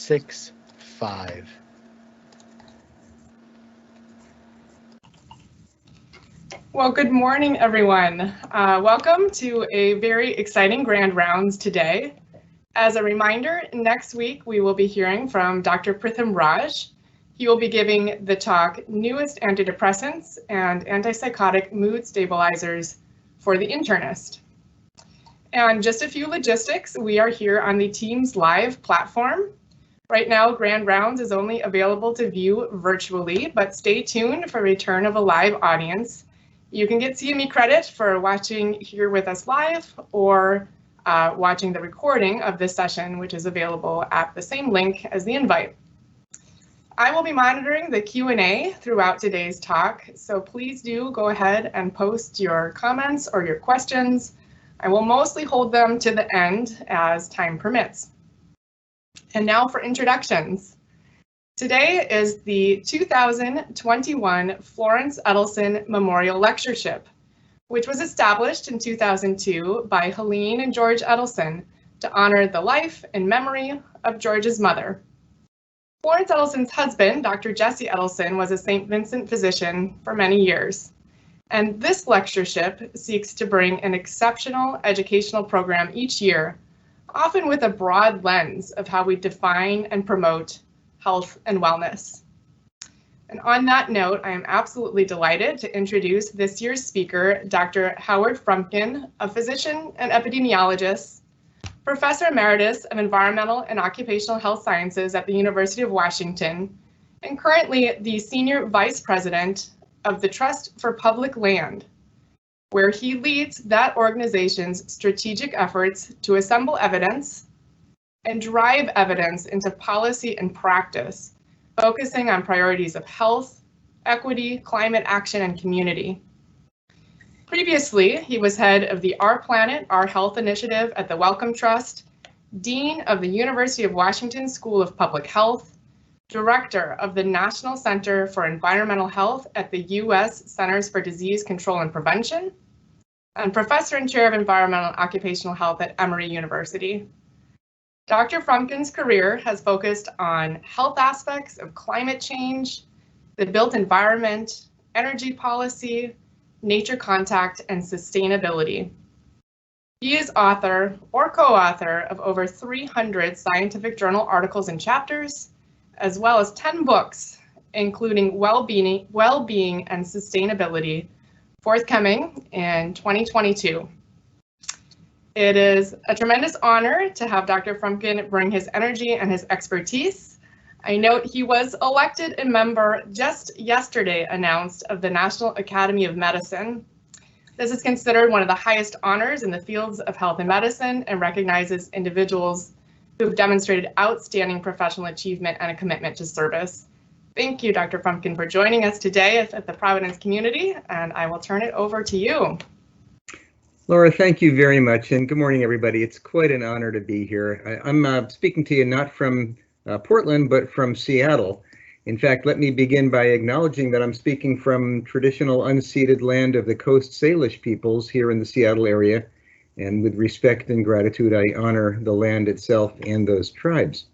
6-5. Well, good morning, everyone. Welcome to a very exciting Grand Rounds today. As a reminder, next week we will be hearing from Dr. Pritham Raj. He will be giving the talk Newest Antidepressants and Antipsychotic Mood Stabilizers for the Internist. And just a few logistics, we are here on the Teams Live platform. Right now, Grand Rounds is only available to view virtually, but stay tuned for return of a live audience. You can get CME credit for watching here with us live or watching the recording of this session, which is available at the same link as the invite. I will be monitoring the Q&A throughout today's talk, so please do go ahead and post your comments or your questions. I will mostly hold them to the end as time permits. And now for introductions. Today is the 2021 Florence Edelson Memorial Lectureship, which was established in 2002 by Helene and George Edelson to honor the life and memory of George's mother. Florence Edelson's husband, Dr. Jesse Edelson, was a St. Vincent physician for many years. And this lectureship seeks to bring an exceptional educational program each year, often with a broad lens of how we define and promote health and wellness. And on that note, I am absolutely delighted to introduce this year's speaker, Dr. Howard Frumkin, a physician and epidemiologist, Professor Emeritus of Environmental and Occupational Health Sciences at the University of Washington, and currently the Senior Vice President of the Trust for Public Land, where he leads that organization's strategic efforts to assemble evidence and drive evidence into policy and practice, focusing on priorities of health, equity, climate action, and community. Previously, he was head of the Our Planet, Our Health initiative at the Wellcome Trust, Dean of the University of Washington School of Public Health, Director of the National Center for Environmental Health at the U.S. Centers for Disease Control and Prevention, and Professor and Chair of Environmental and Occupational Health at Emory University. Dr. Frumkin's career has focused on health aspects of climate change, the built environment, energy policy, nature contact, and sustainability. He is author or co-author of over 300 scientific journal articles and chapters, as well as 10 books, including Well-Being and Sustainability, forthcoming in 2022. It is a tremendous honor to have Dr. Frumkin bring his energy and his expertise. I note he was elected a member just yesterday announced of the National Academy of Medicine. This is considered one of the highest honors in the fields of health and medicine and recognizes individuals who have demonstrated outstanding professional achievement and a commitment to service. Thank you, Dr. Frumkin, for joining us today at the Providence community, and I will turn it over to you. Laura, thank you very much, and good morning, everybody. It's quite an honor to be here. I'm speaking to you not from Portland, but from Seattle. In fact, let me begin by acknowledging that I'm speaking from traditional unceded land of the Coast Salish peoples here in the Seattle area, and with respect and gratitude, I honor the land itself and those tribes.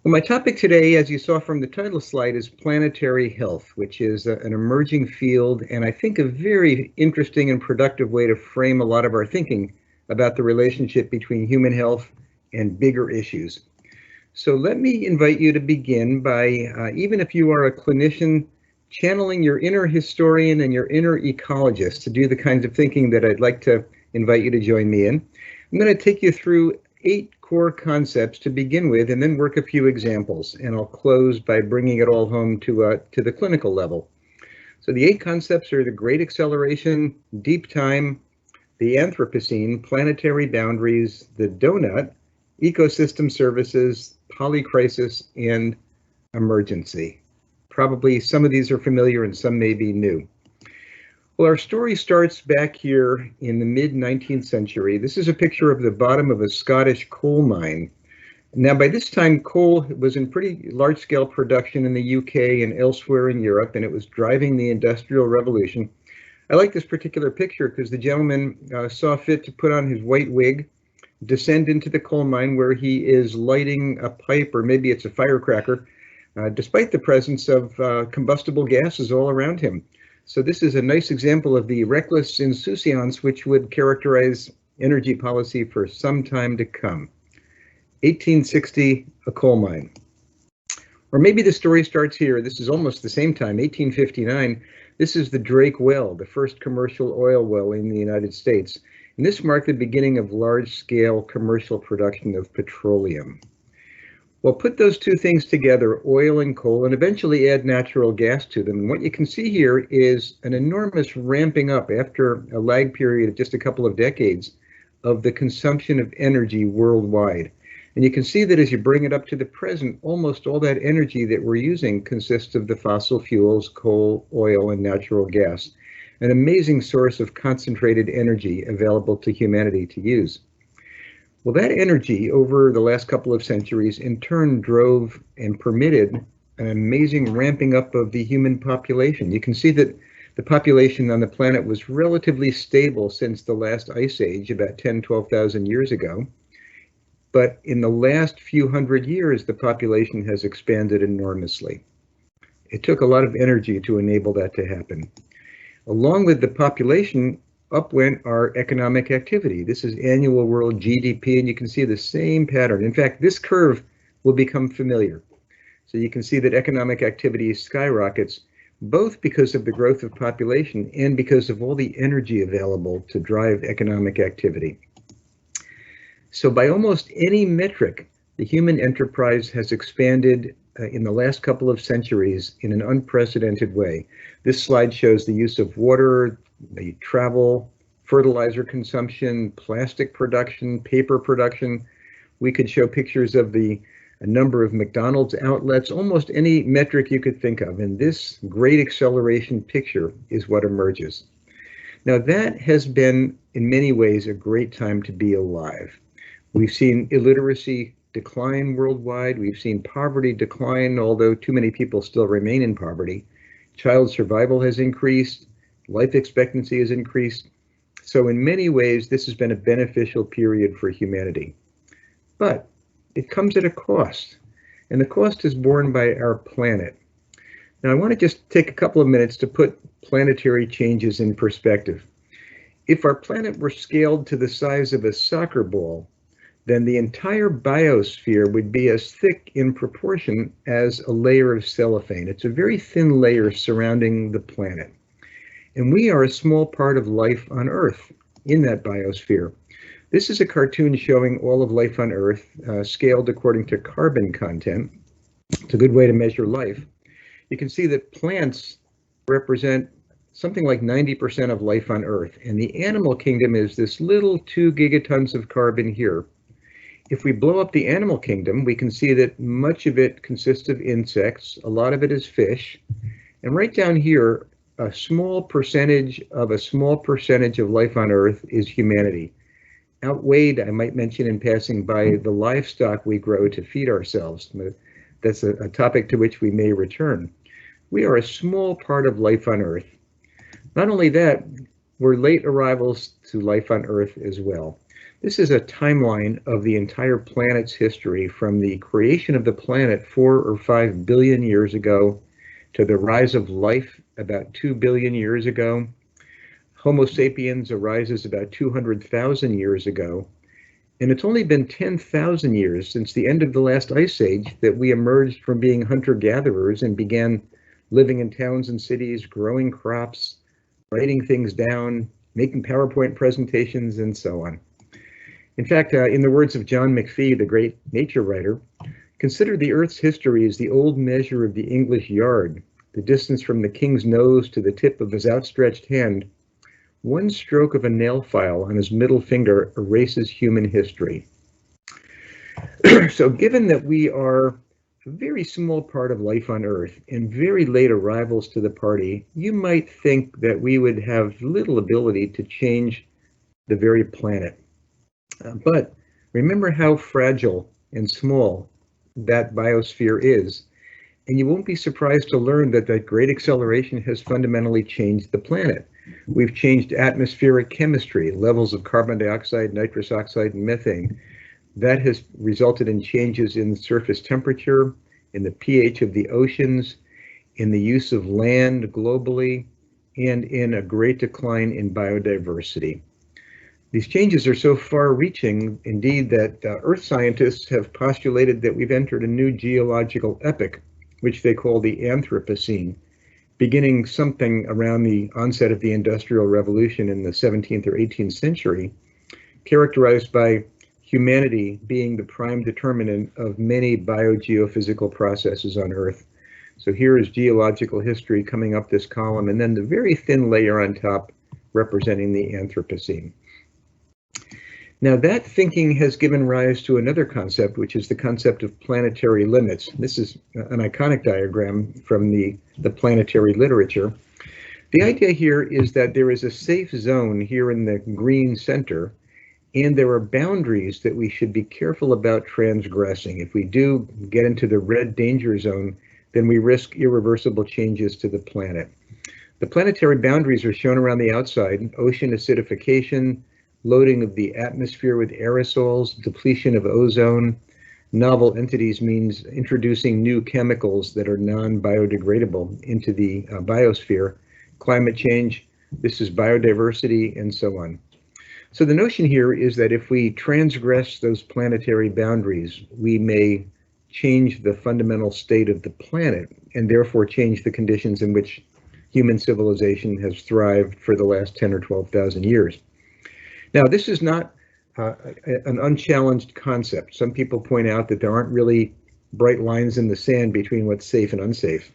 Well, my topic today, as you saw from the title slide, is planetary health, which is an emerging field, and I think a very interesting and productive way to frame a lot of our thinking about the relationship between human health and bigger issues. So let me invite you to begin by, even if you are a clinician, channeling your inner historian and your inner ecologist to do the kinds of thinking that I'd like to invite you to join me in. I'm going to take you through 8 core concepts to begin with, and then work a few examples, and I'll close by bringing it all home to the clinical level. So the 8 concepts are the Great Acceleration, Deep Time, the Anthropocene, Planetary Boundaries, the Donut, Ecosystem Services, Polycrisis, and Emergency. Probably some of these are familiar and some may be new. Well, our story starts back here in the mid-19th century. This is a picture of the bottom of a Scottish coal mine. Now, by this time, coal was in pretty large-scale production in the UK and elsewhere in Europe, and it was driving the Industrial Revolution. I like this particular picture because the gentleman saw fit to put on his white wig, descend into the coal mine where he is lighting a pipe, or maybe it's a firecracker, despite the presence of combustible gases all around him. So this is a nice example of the reckless insouciance which would characterize energy policy for some time to come. 1860, a coal mine. Or maybe the story starts here. This is almost the same time, 1859. This is the Drake well, the first commercial oil well in the United States. And this marked the beginning of large-scale commercial production of petroleum. Well, put those two things together, oil and coal, and eventually add natural gas to them. And what you can see here is an enormous ramping up after a lag period of just a couple of decades of the consumption of energy worldwide. And you can see that as you bring it up to the present, almost all that energy that we're using consists of the fossil fuels, coal, oil, and natural gas, an amazing source of concentrated energy available to humanity to use. Well, that energy over the last couple of centuries in turn drove and permitted an amazing ramping up of the human population. You can see that the population on the planet was relatively stable since the last ice age about 10, 12,000 years ago. But in the last few hundred years, the population has expanded enormously. It took a lot of energy to enable that to happen. Along with the population, up went our economic activity. This is annual world GDP, and you can see the same pattern. In fact, this curve will become familiar. So you can see that economic activity skyrockets, both because of the growth of population and because of all the energy available to drive economic activity. So by almost any metric, the human enterprise has expanded in the last couple of centuries in an unprecedented way. This slide shows the use of water, the travel, fertilizer consumption, plastic production, paper production. We could show pictures of a number of McDonald's outlets, almost any metric you could think of. And this great acceleration picture is what emerges. Now that has been, in many ways, a great time to be alive. We've seen illiteracy decline worldwide. We've seen poverty decline, although too many people still remain in poverty. Child survival has increased. Life expectancy has increased. So in many ways, this has been a beneficial period for humanity. But it comes at a cost, and the cost is borne by our planet. Now, I want to just take a couple of minutes to put planetary changes in perspective. If our planet were scaled to the size of a soccer ball, then the entire biosphere would be as thick in proportion as a layer of cellophane. It's a very thin layer surrounding the planet. And we are a small part of life on Earth in that biosphere. This is a cartoon showing all of life on Earth, scaled according to carbon content. It's a good way to measure life. You can see that plants represent something like 90% of life on Earth, and the animal kingdom is this little 2 gigatons of carbon here. If we blow up the animal kingdom, we can see that much of it consists of insects, a lot of it is fish, and right down here, a small percentage of life on Earth is humanity. Outweighed, I might mention in passing, by the livestock we grow to feed ourselves. That's a topic to which we may return. We are a small part of life on Earth. Not only that, we're late arrivals to life on Earth as well. This is a timeline of the entire planet's history from the creation of the planet 4 or 5 billion years ago to the rise of life about 2 billion years ago. Homo sapiens arises about 200,000 years ago. And it's only been 10,000 years since the end of the last ice age that we emerged from being hunter-gatherers and began living in towns and cities, growing crops, writing things down, making PowerPoint presentations, and so on. In fact, in the words of John McPhee, the great nature writer, consider the Earth's history as the old measure of the English yard, the distance from the king's nose to the tip of his outstretched hand. One stroke of a nail file on his middle finger erases human history. So given that we are a very small part of life on Earth and very late arrivals to the party, you might think that we would have little ability to change the very planet. But remember how fragile and small that biosphere is, and you won't be surprised to learn that that great acceleration has fundamentally changed the planet. We've changed atmospheric chemistry, levels of carbon dioxide, nitrous oxide, and methane. That has resulted in changes in surface temperature, in the pH of the oceans, in the use of land globally, and in a great decline in biodiversity. These changes are so far-reaching, indeed, that Earth scientists have postulated that we've entered a new geological epoch, which they call the Anthropocene, beginning something around the onset of the Industrial Revolution in the 17th or 18th century, characterized by humanity being the prime determinant of many biogeophysical processes on Earth. So here is geological history coming up this column, and then the very thin layer on top representing the Anthropocene. Now that thinking has given rise to another concept, which is the concept of planetary limits. This is an iconic diagram from the planetary literature. The idea here is that there is a safe zone here in the green center, and there are boundaries that we should be careful about transgressing. If we do get into the red danger zone, then we risk irreversible changes to the planet. The planetary boundaries are shown around the outside: ocean acidification, loading of the atmosphere with aerosols, depletion of ozone. Novel entities means introducing new chemicals that are non-biodegradable into the biosphere. Climate change, this is biodiversity, and so on. So the notion here is that if we transgress those planetary boundaries, we may change the fundamental state of the planet and therefore change the conditions in which human civilization has thrived for the last 10 or 12,000 years. Now, this is not an unchallenged concept. Some people point out that there aren't really bright lines in the sand between what's safe and unsafe.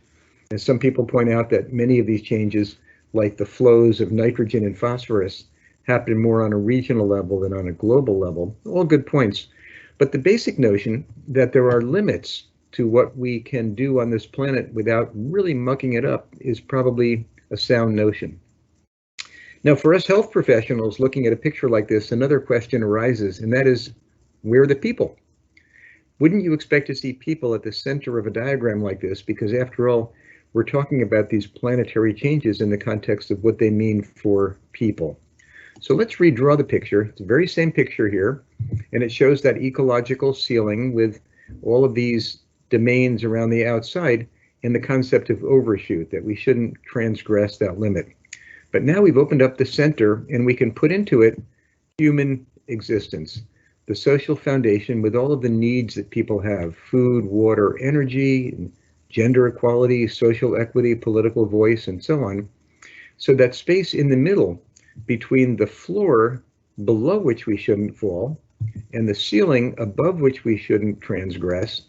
And some people point out that many of these changes, like the flows of nitrogen and phosphorus, happen more on a regional level than on a global level. All good points. But the basic notion that there are limits to what we can do on this planet without really mucking it up is probably a sound notion. Now, for us health professionals looking at a picture like this, another question arises, and that is, where are the people? Wouldn't you expect to see people at the center of a diagram like this? Because after all, we're talking about these planetary changes in the context of what they mean for people. So let's redraw the picture. It's the very same picture here, and it shows that ecological ceiling with all of these domains around the outside and the concept of overshoot, that we shouldn't transgress that limit. But now we've opened up the center and we can put into it human existence, the social foundation with all of the needs that people have: food, water, energy, gender equality, social equity, political voice, and so on. So that space in the middle between the floor below which we shouldn't fall and the ceiling above which we shouldn't transgress,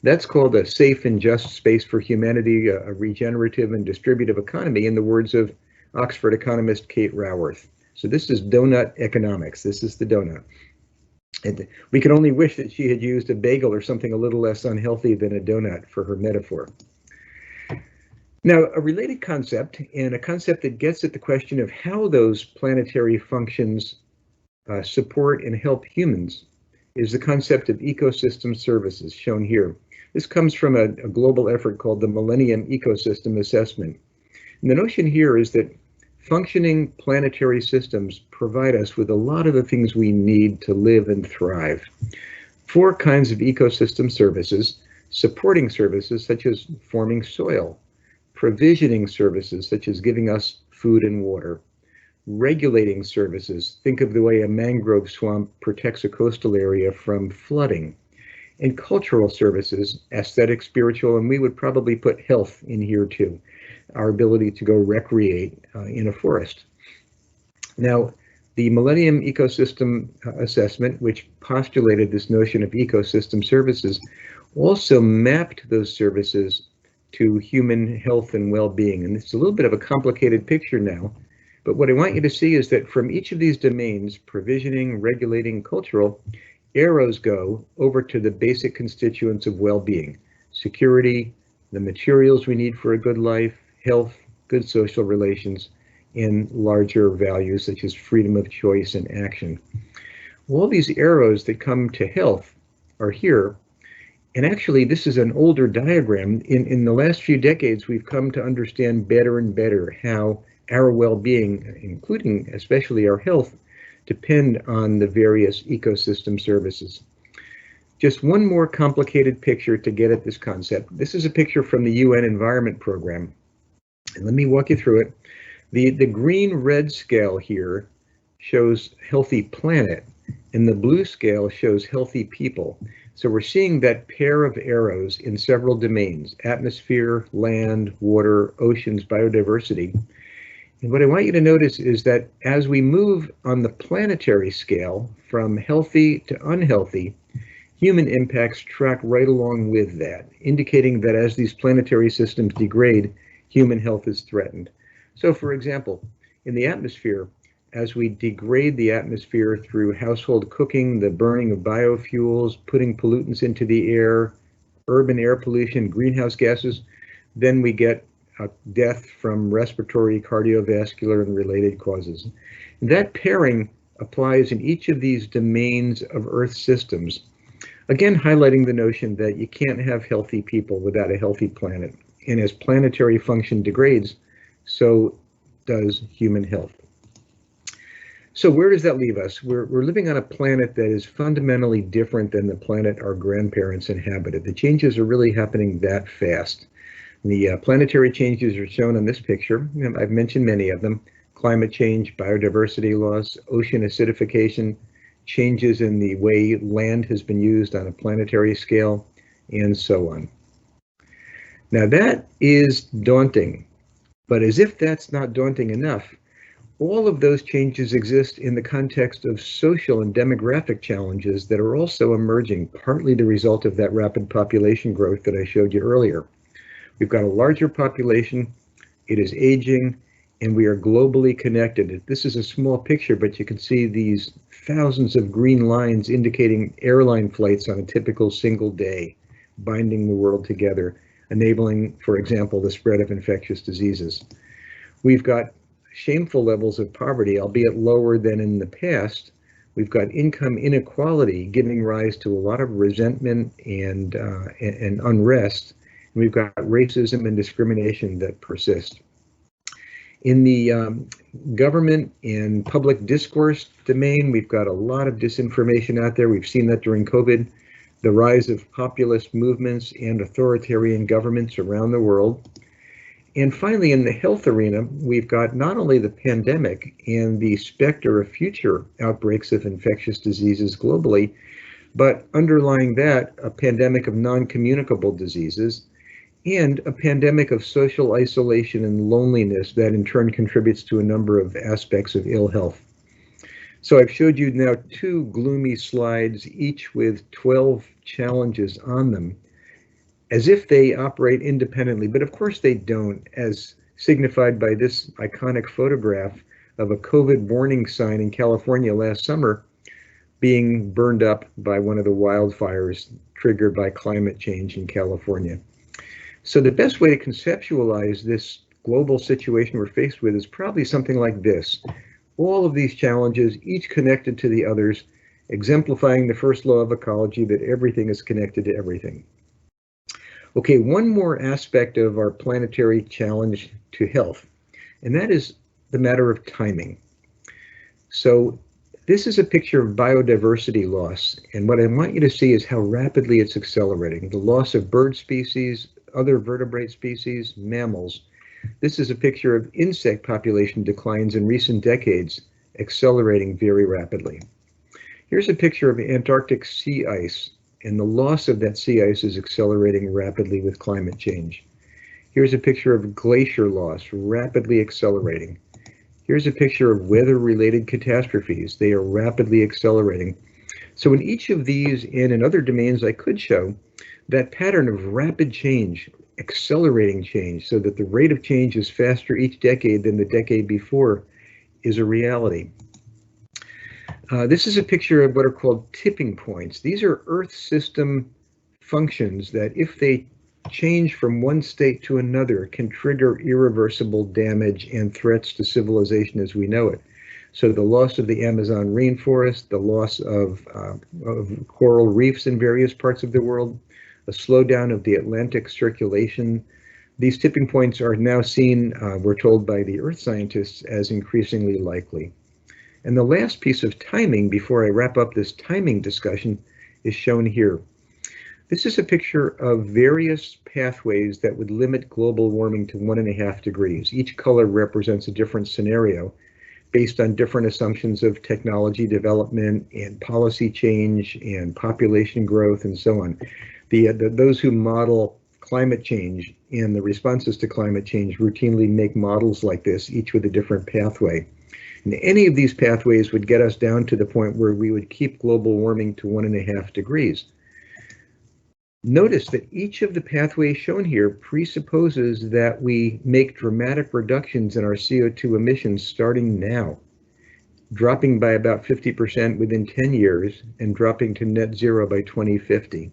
that's called a safe and just space for humanity, a regenerative and distributive economy, in the words of Oxford economist Kate Raworth. So this is donut economics. This is the donut. And we could only wish that she had used a bagel or something a little less unhealthy than a donut for her metaphor. Now, a related concept, and a concept that gets at the question of how those planetary functions support and help humans, is the concept of ecosystem services, shown here. This comes from a global effort called the Millennium Ecosystem Assessment. And the notion here is that functioning planetary systems provide us with a lot of the things we need to live and thrive. 4 kinds of ecosystem services: supporting services such as forming soil, provisioning services such as giving us food and water, regulating services, think of the way a mangrove swamp protects a coastal area from flooding, and cultural services, aesthetic, spiritual, and we would probably put health in here too, our ability to go recreate in a forest. Now, the Millennium Ecosystem Assessment, which postulated this notion of ecosystem services, also mapped those services to human health and well-being. And it's a little bit of a complicated picture now, but what I want you to see is that from each of these domains, provisioning, regulating, cultural, arrows go over to the basic constituents of well-being: security, the materials we need for a good life, health, good social relations, and larger values such as freedom of choice and action. All these arrows that come to health are here. And actually, this is an older diagram. In the last few decades, we've come to understand better and better how our well-being, including especially our health, depend on the various ecosystem services. Just one more complicated picture to get at this concept. This is a picture from the UN Environment Program. And let me walk you through it. The green-red scale here shows healthy planet, and the blue scale shows healthy people. So we're seeing that pair of arrows in several domains: atmosphere, land, water, oceans, biodiversity. And what I want you to notice is that as we move on the planetary scale from healthy to unhealthy, human impacts track right along with that, indicating that as these planetary systems degrade, human health is threatened. So for example, in the atmosphere, as we degrade the atmosphere through household cooking, the burning of biofuels, putting pollutants into the air, urban air pollution, greenhouse gases, then we get death from respiratory, cardiovascular, and related causes. That pairing applies in each of these domains of Earth systems, again highlighting the notion that you can't have healthy people without a healthy planet. And as planetary function degrades, so does human health. So where does that leave us? We're living on a planet that is fundamentally different than the planet our grandparents inhabited. The changes are really happening that fast. The planetary changes are shown on this picture. I've mentioned many of them: climate change, biodiversity loss, ocean acidification, changes in the way land has been used on a planetary scale, and so on. Now that is daunting, but as if that's not daunting enough, all of those changes exist in the context of social and demographic challenges that are also emerging, partly the result of that rapid population growth that I showed you earlier. We've got a larger population, it is aging, and we are globally connected. This is a small picture, but you can see these thousands of green lines indicating airline flights on a typical single day, binding the world together, enabling, for example, the spread of infectious diseases. We've got shameful levels of poverty, albeit lower than in the past. We've got income inequality giving rise to a lot of resentment and unrest. And we've got racism and discrimination that persist. In the government and public discourse domain, we've got a lot of disinformation out there. We've seen that during COVID, the rise of populist movements and authoritarian governments around the world. And finally, in the health arena, we've got not only the pandemic and the specter of future outbreaks of infectious diseases globally, but underlying that, a pandemic of non-communicable diseases and a pandemic of social isolation and loneliness that in turn contributes to a number of aspects of ill health. So I've showed you now 2 gloomy slides, each with 12 challenges on them, as if they operate independently, but of course they don't, as signified by this iconic photograph of a COVID warning sign in California last summer being burned up by one of the wildfires triggered by climate change in California. So the best way to conceptualize this global situation we're faced with is probably something like this. All of these challenges, each connected to the others, exemplifying the first law of ecology, that everything is connected to everything. Okay, one more aspect of our planetary challenge to health, and that is the matter of timing. So this is a picture of biodiversity loss, and what I want you to see is how rapidly it's accelerating. The loss of bird species, other vertebrate species, mammals. This is a picture of insect population declines in recent decades, accelerating very rapidly. Here's a picture of Antarctic sea ice, and the loss of that sea ice is accelerating rapidly with climate change. Here's a picture of glacier loss, rapidly accelerating. Here's a picture of weather-related catastrophes. They are rapidly accelerating. So in each of these and in other domains I could show, that pattern of rapid change, accelerating change, so that the rate of change is faster each decade than the decade before, is a reality. This is a picture of what are called tipping points. These are Earth system functions that, if they change from one state to another, can trigger irreversible damage and threats to civilization as we know it. So the loss of the Amazon rainforest, the loss of coral reefs in various parts of the world, a slowdown of the Atlantic circulation, These tipping points are now seen, we're told by the Earth scientists, as increasingly likely. And the last piece of timing before I wrap up this timing discussion is shown here. This is a picture of various pathways that would limit global warming to 1.5 degrees. Each color represents a different scenario based on different assumptions of technology development and policy change and population growth and so on. Those who model climate change and the responses to climate change routinely make models like this, each with a different pathway. And any of these pathways would get us down to the point where we would keep global warming to 1.5 degrees. Notice that each of the pathways shown here presupposes that we make dramatic reductions in our CO2 emissions starting now, dropping by about 50% within 10 years and dropping to net zero by 2050.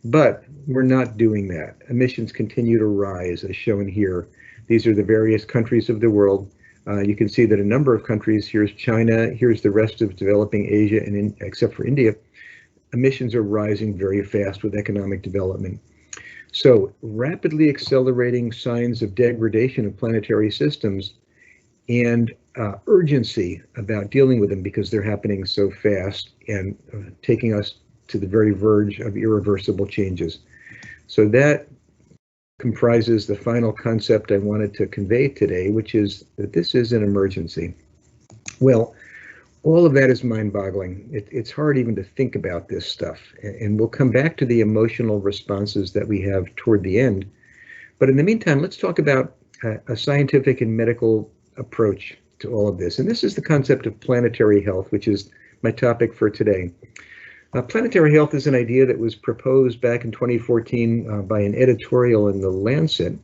But we're not doing that. Emissions continue to rise, as shown here. These are the various countries of the world. You can see that a number of countries, here's China, here's the rest of developing Asia, and except for India, emissions are rising very fast with economic development. So rapidly accelerating signs of degradation of planetary systems and urgency about dealing with them because they're happening so fast and taking us to the very verge of irreversible changes. So that comprises the final concept I wanted to convey today, which is that this is an emergency. Well, all of that is mind-boggling. It's hard even to think about this stuff, and we'll come back to the emotional responses that we have toward the end. But in the meantime, let's talk about a scientific and medical approach to all of this. And this is the concept of planetary health, which is my topic for today. Planetary health is an idea that was proposed back in 2014 by an editorial in The Lancet.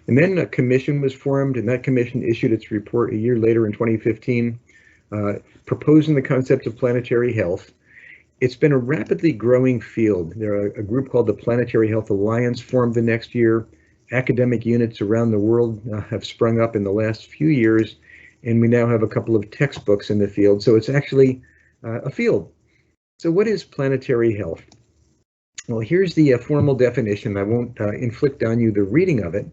And then a commission was formed, and that commission issued its report a year later in 2015, proposing the concept of planetary health. It's been a rapidly growing field. There are a group called the Planetary Health Alliance formed the next year. Academic units around the world have sprung up in the last few years, and we now have a couple of textbooks in the field. So it's actually a field. So what is planetary health? Well, here's the formal definition. I won't inflict on you the reading of it,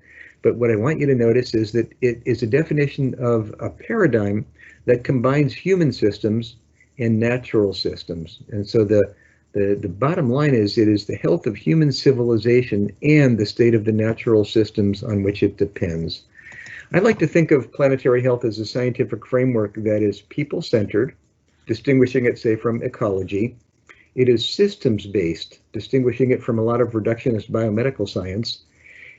but what I want you to notice is that it is a definition of a paradigm that combines human systems and natural systems. And so the bottom line is it is the health of human civilization and the state of the natural systems on which it depends. I like to think of planetary health as a scientific framework that is people-centered, distinguishing it, say, from ecology. It is systems-based, distinguishing it from a lot of reductionist biomedical science.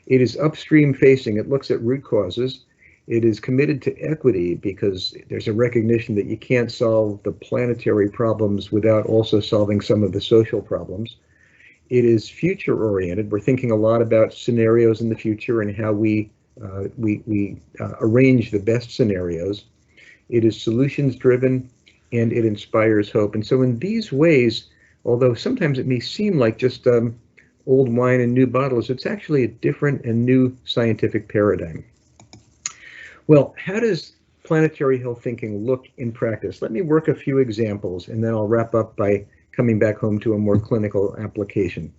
It is upstream-facing. It looks at root causes. It is committed to equity because there's a recognition that you can't solve the planetary problems without also solving some of the social problems. It is future-oriented. We're thinking a lot about scenarios in the future and how we arrange the best scenarios. It is solutions-driven, and it inspires hope. And so in these ways, although sometimes it may seem like just old wine in new bottles, it's actually a different and new scientific paradigm. Well, how does planetary health thinking look in practice? Let me work a few examples, and then I'll wrap up by coming back home to a more clinical application.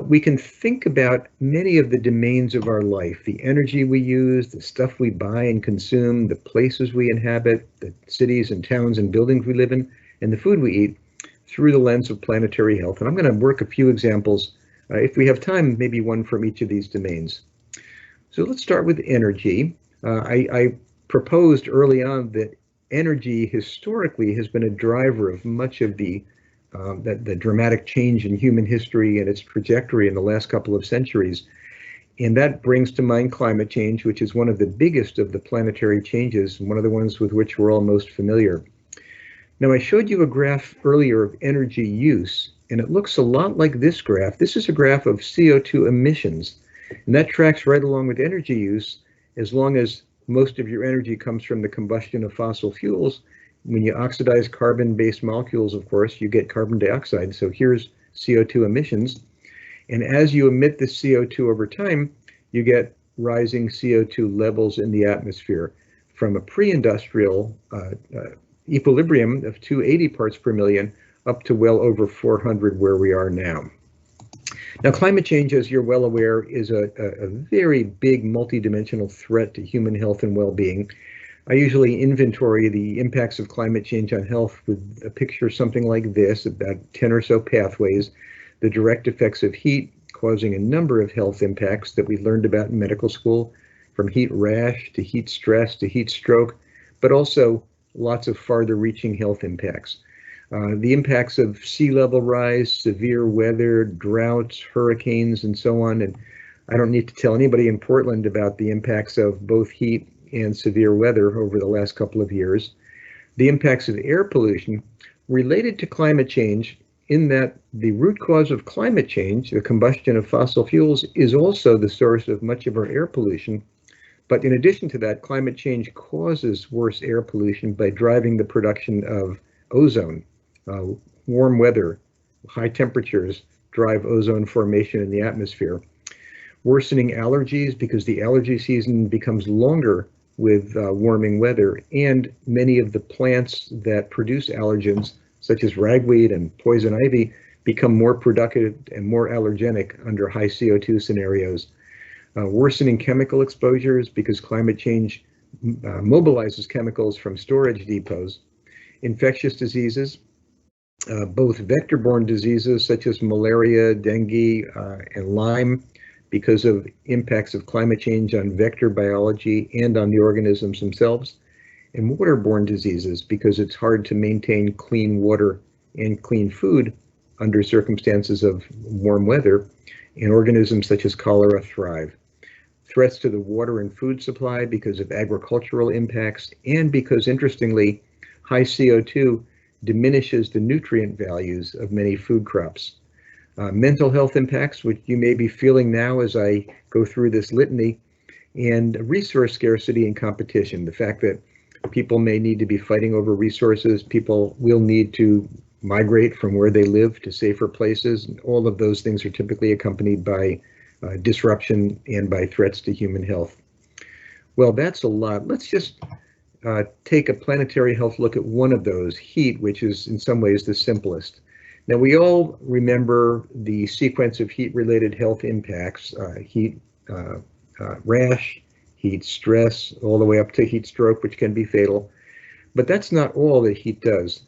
We can think about many of the domains of our life, the energy we use, the stuff we buy and consume, the places we inhabit, the cities and towns and buildings we live in, and the food we eat through the lens of planetary health. And I'm going to work a few examples, if we have time, maybe one from each of these domains. So let's start with energy. I proposed early on that energy historically has been a driver of much of the dramatic change in human history and its trajectory in the last couple of centuries. And that brings to mind climate change, which is one of the biggest of the planetary changes, and one of the ones with which we're all most familiar. Now, I showed you a graph earlier of energy use, and it looks a lot like this graph. This is a graph of CO2 emissions, and that tracks right along with energy use as long as most of your energy comes from the combustion of fossil fuels. When you oxidize carbon-based molecules, of course, you get carbon dioxide. So here's CO2 emissions. And as you emit the CO2 over time, you get rising CO2 levels in the atmosphere from a pre-industrial equilibrium of 280 parts per million up to well over 400 where we are now. Now, climate change, as you're well aware, is a very big multidimensional threat to human health and well-being. I usually inventory the impacts of climate change on health with a picture something like this, about 10 or so pathways, the direct effects of heat causing a number of health impacts that we learned about in medical school, from heat rash to heat stress to heat stroke, but also lots of farther reaching health impacts. The impacts of sea level rise, severe weather, droughts, hurricanes, and so on. And I don't need to tell anybody in Portland about the impacts of both heat and severe weather over the last couple of years. The impacts of air pollution related to climate change, in that the root cause of climate change, the combustion of fossil fuels, is also the source of much of our air pollution. But in addition to that, climate change causes worse air pollution by driving the production of ozone. Warm weather, high temperatures drive ozone formation in the atmosphere. Worsening allergies, because the allergy season becomes longer with warming weather, and many of the plants that produce allergens, such as ragweed and poison ivy, become more productive and more allergenic under high CO2 scenarios. Worsening chemical exposures, because climate change mobilizes chemicals from storage depots. Infectious diseases, both vector-borne diseases such as malaria, dengue, and Lyme, because of impacts of climate change on vector biology and on the organisms themselves, and waterborne diseases, because it's hard to maintain clean water and clean food under circumstances of warm weather, and organisms such as cholera thrive. Threats to the water and food supply because of agricultural impacts, and because, interestingly, high CO2 diminishes the nutrient values of many food crops. Mental health impacts, which you may be feeling now as I go through this litany, and resource scarcity and competition. The fact that people may need to be fighting over resources, people will need to migrate from where they live to safer places. And all of those things are typically accompanied by disruption and by threats to human health. Well, that's a lot. Let's just take a planetary health look at one of those, heat, which is in some ways the simplest. Now, we all remember the sequence of heat-related health impacts, heat rash, heat stress, all the way up to heat stroke, which can be fatal. But that's not all that heat does.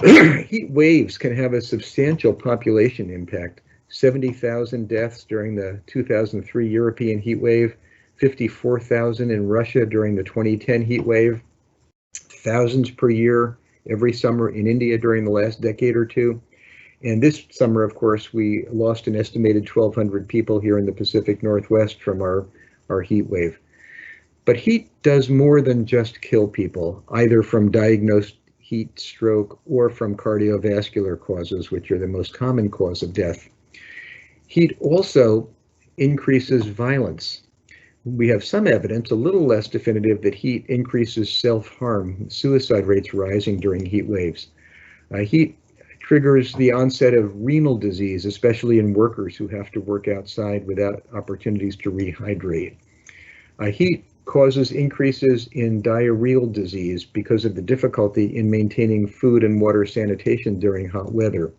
Heat waves can have a substantial population impact. 70,000 deaths during the 2003 European heat wave, 54,000 in Russia during the 2010 heat wave, thousands per year every summer in India during the last decade or two. And this summer, of course, we lost an estimated 1,200 people here in the Pacific Northwest from our heat wave. But heat does more than just kill people, either from diagnosed heat stroke or from cardiovascular causes, which are the most common cause of death. Heat also increases violence. We have some evidence, a little less definitive, that heat increases self-harm, suicide rates rising during heat waves. Heat triggers the onset of renal disease, especially in workers who have to work outside without opportunities to rehydrate. Heat causes increases in diarrheal disease because of the difficulty in maintaining food and water sanitation during hot weather.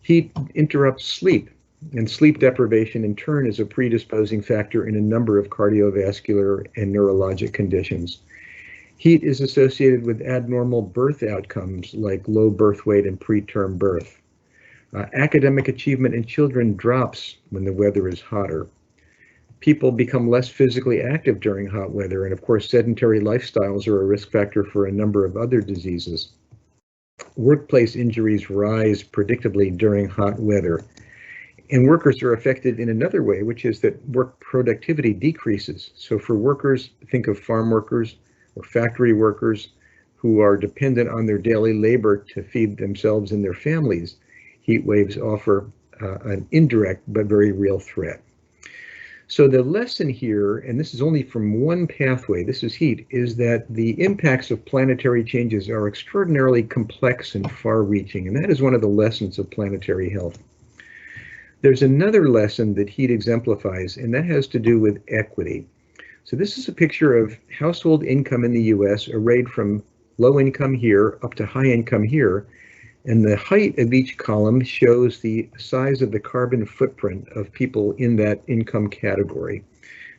Heat interrupts sleep, and sleep deprivation in turn is a predisposing factor in a number of cardiovascular and neurologic conditions. Heat is associated with abnormal birth outcomes like low birth weight and preterm birth. Academic achievement in children drops when the weather is hotter. People become less physically active during hot weather, and of course, sedentary lifestyles are a risk factor for a number of other diseases. Workplace injuries rise predictably during hot weather. And workers are affected in another way, which is that work productivity decreases. So for workers, think of farm workers or factory workers who are dependent on their daily labor to feed themselves and their families. Heat waves offer an indirect but very real threat. So the lesson here, and this is only from one pathway, this is heat, is that the impacts of planetary changes are extraordinarily complex and far-reaching, and that is one of the lessons of planetary health. There's another lesson that heat exemplifies, and that has to do with equity. So this is a picture of household income in the US arrayed from low income here up to high income here. And the height of each column shows the size of the carbon footprint of people in that income category.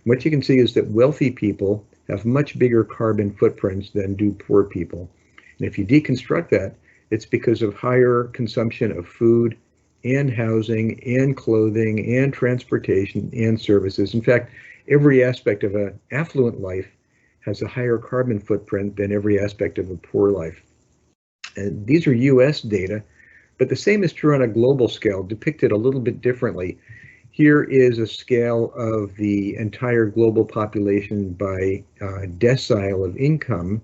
What you can see is that wealthy people have much bigger carbon footprints than do poor people. And if you deconstruct that, it's because of higher consumption of food and housing and clothing and transportation and services. In fact, every aspect of an affluent life has a higher carbon footprint than every aspect of a poor life. And these are US data, but the same is true on a global scale, depicted a little bit differently. Here is a scale of the entire global population by decile of income.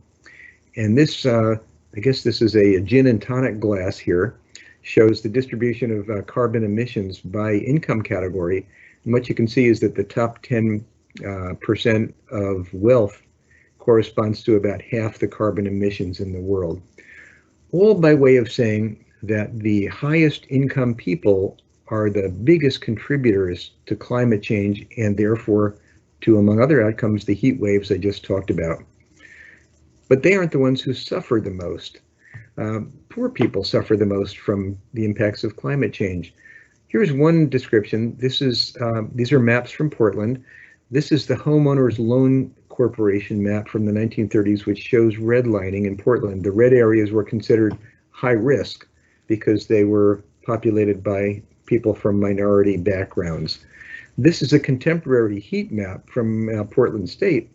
And this, I guess this is a gin and tonic glass here, shows the distribution of carbon emissions by income category. And what you can see is that the top 10% of wealth corresponds to about half the carbon emissions in the world. All by way of saying that the highest income people are the biggest contributors to climate change and therefore to, among other outcomes, the heat waves I just talked about. But they aren't the ones who suffer the most. Poor people suffer the most from the impacts of climate change. Here's one description. These are maps from Portland. This is the Homeowners Loan Corporation map from the 1930s, which shows redlining in Portland. The red areas were considered high risk because they were populated by people from minority backgrounds. This is a contemporary heat map from Portland State,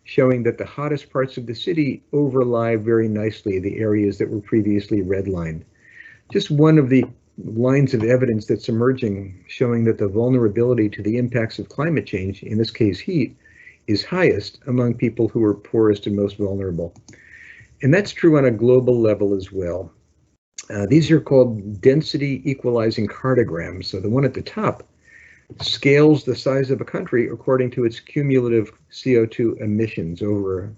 showing that the hottest parts of the city overlie very nicely the areas that were previously redlined. Just one of the lines of evidence that's emerging showing that the vulnerability to the impacts of climate change, in this case heat, is highest among people who are poorest and most vulnerable. And that's true on a global level as well. These are called density equalizing cartograms. So the one at the top scales the size of a country according to its cumulative CO2 emissions over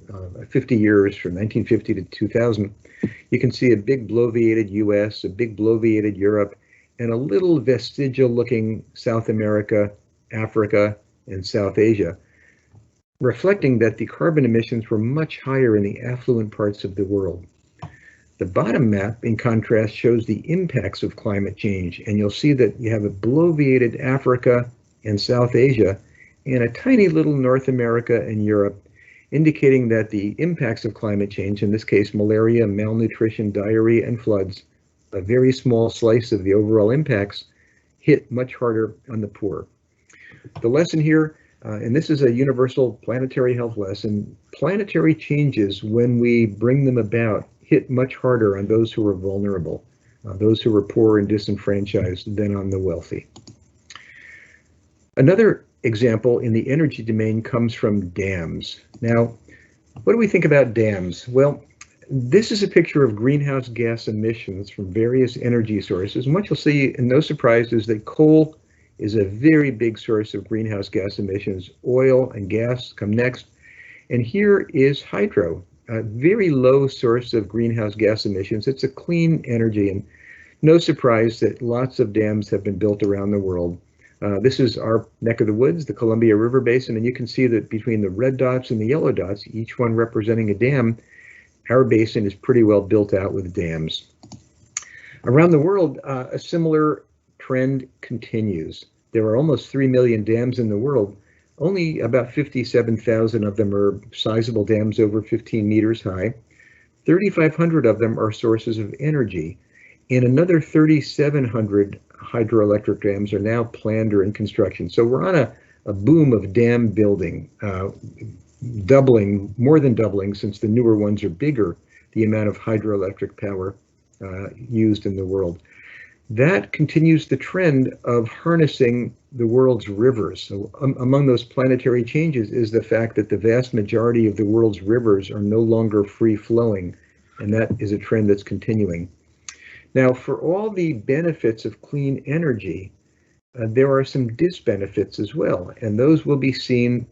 50 years from 1950 to 2000. You can see a big bloviated US, a big bloviated Europe, and a little vestigial looking South America, Africa, and South Asia, reflecting that the carbon emissions were much higher in the affluent parts of the world. The bottom map, in contrast, shows the impacts of climate change, and you'll see that you have a bloviated Africa and South Asia, and a tiny little North America and Europe, indicating that the impacts of climate change, in this case malaria, malnutrition, diarrhea, and floods, a very small slice of the overall impacts, hit much harder on the poor. The lesson here, and this is a universal planetary health lesson, planetary changes, when we bring them about, hit much harder on those who are vulnerable, those who are poor and disenfranchised, than on the wealthy. Another example in the energy domain comes from dams. Now, what do we think about dams? Well, this is a picture of greenhouse gas emissions from various energy sources. And what you'll see, and no surprise, is that coal is a very big source of greenhouse gas emissions. Oil and gas come next. And here is hydro, a very low source of greenhouse gas emissions. It's a clean energy, and no surprise that lots of dams have been built around the world. This is our neck of the woods, the Columbia River Basin, and you can see that between the red dots and the yellow dots, each one representing a dam, our basin is pretty well built out with dams. Around the world, a similar trend continues. There are almost 3 million dams in the world. Only about 57,000 of them are sizable dams over 15 meters high. 3,500 of them are sources of energy, and another 3,700 hydroelectric dams are now planned or in construction. So we're on a boom of dam building, doubling, more than doubling, since the newer ones are bigger, the amount of hydroelectric power used in the world. That continues the trend of harnessing the world's rivers. So among those planetary changes is the fact that the vast majority of the world's rivers are no longer free flowing, and that is a trend that's continuing. Now, for all the benefits of clean energy, there are some disbenefits as well, and those will be seen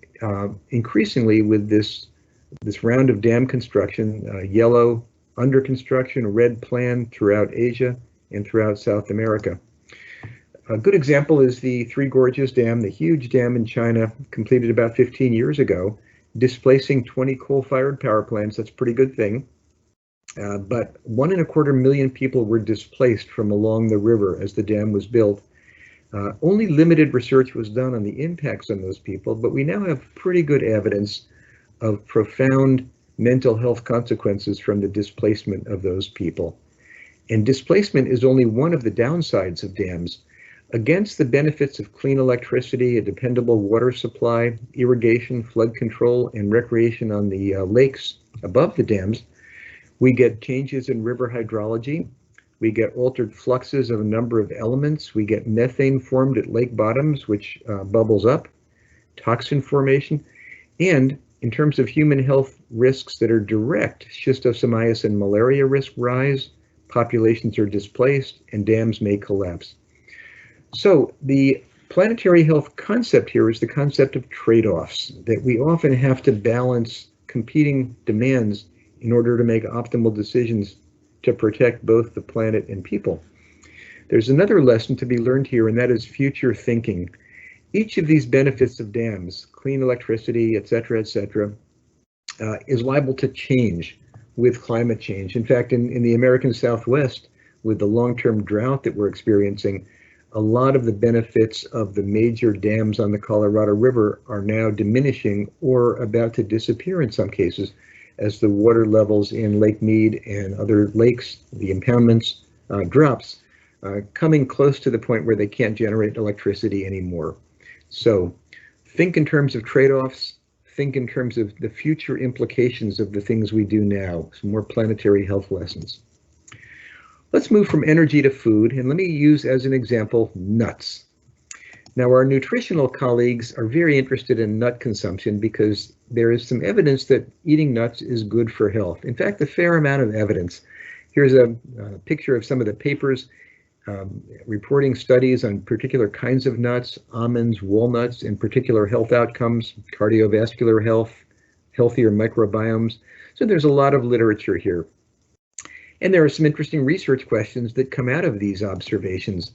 increasingly with this round of dam construction, yellow under construction, red planned throughout Asia and throughout South America. A good example is the Three Gorges Dam, the huge dam in China, completed about 15 years ago, displacing 20 coal-fired power plants. That's a pretty good thing. but 1.25 million people were displaced from along the river as the dam was built. Only limited research was done on the impacts on those people, but we now have pretty good evidence of profound mental health consequences from the displacement of those people. And displacement is only one of the downsides of dams. Against the benefits of clean electricity, a dependable water supply, irrigation, flood control, and recreation on the lakes above the dams, we get changes in river hydrology. We get altered fluxes of a number of elements. We get methane formed at lake bottoms, which bubbles up, toxin formation, and in terms of human health risks that are direct, schistosomiasis and malaria risk rise, populations are displaced, and dams may collapse. So the planetary health concept here is the concept of trade-offs, that we often have to balance competing demands in order to make optimal decisions to protect both the planet and people. There's another lesson to be learned here, and that is future thinking. Each of these benefits of dams, clean electricity, et cetera, is liable to change with climate change. In fact, in the American Southwest, with the long-term drought that we're experiencing, a lot of the benefits of the major dams on the Colorado River are now diminishing or about to disappear in some cases as the water levels in Lake Mead and other lakes, the impoundments, drops, coming close to the point where they can't generate electricity anymore. So think in terms of trade-offs, think in terms of the future implications of the things we do now, some more planetary health lessons. Let's move from energy to food, and let me use as an example nuts. Now, our nutritional colleagues are very interested in nut consumption because there is some evidence that eating nuts is good for health. In fact, a fair amount of evidence. Here's a picture of some of the papers reporting studies on particular kinds of nuts, almonds, walnuts, and particular health outcomes, cardiovascular health, healthier microbiomes. So there's a lot of literature here. And there are some interesting research questions that come out of these observations.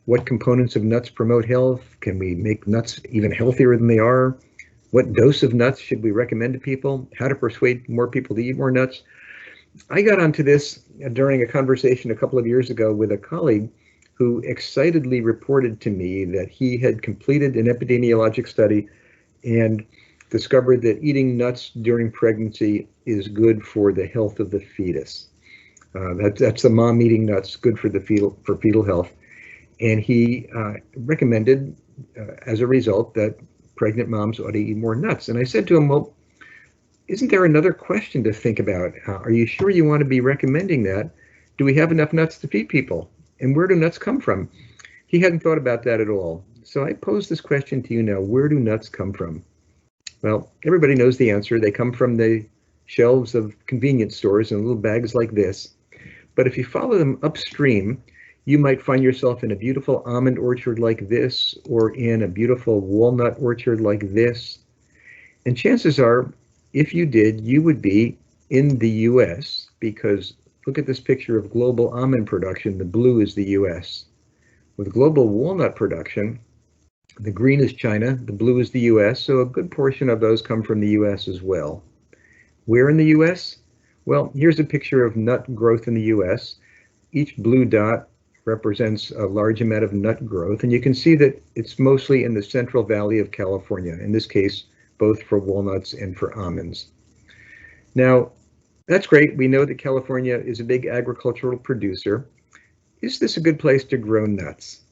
What components of nuts promote health? Can we make nuts even healthier than they are? What dose of nuts should we recommend to people? How to persuade more people to eat more nuts? I got onto this during a conversation a couple of years ago with a colleague who excitedly reported to me that he had completed an epidemiologic study and discovered that eating nuts during pregnancy is good for the health of the fetus. That's the mom eating nuts, good for the fetal health. And he recommended, as a result, that pregnant moms ought to eat more nuts. And I said to him, well, isn't there another question to think about? Are you sure you want to be recommending that? Do we have enough nuts to feed people? And where do nuts come from? He hadn't thought about that at all. So I pose this question to you now. Where do nuts come from? Well, everybody knows the answer. They come from the shelves of convenience stores in little bags like this. But if you follow them upstream, you might find yourself in a beautiful almond orchard like this, or in a beautiful walnut orchard like this. And chances are, if you did, you would be in the US, because look at this picture of global almond production. The blue is the US. With global walnut production, the green is China, the blue is the US, so a good portion of those come from the US as well. Where in the US? Well, here's a picture of nut growth in the US. Each blue dot represents a large amount of nut growth, and you can see that it's mostly in the Central Valley of California, in this case, both for walnuts and for almonds. Now, that's great. We know that California is a big agricultural producer. Is this a good place to grow nuts?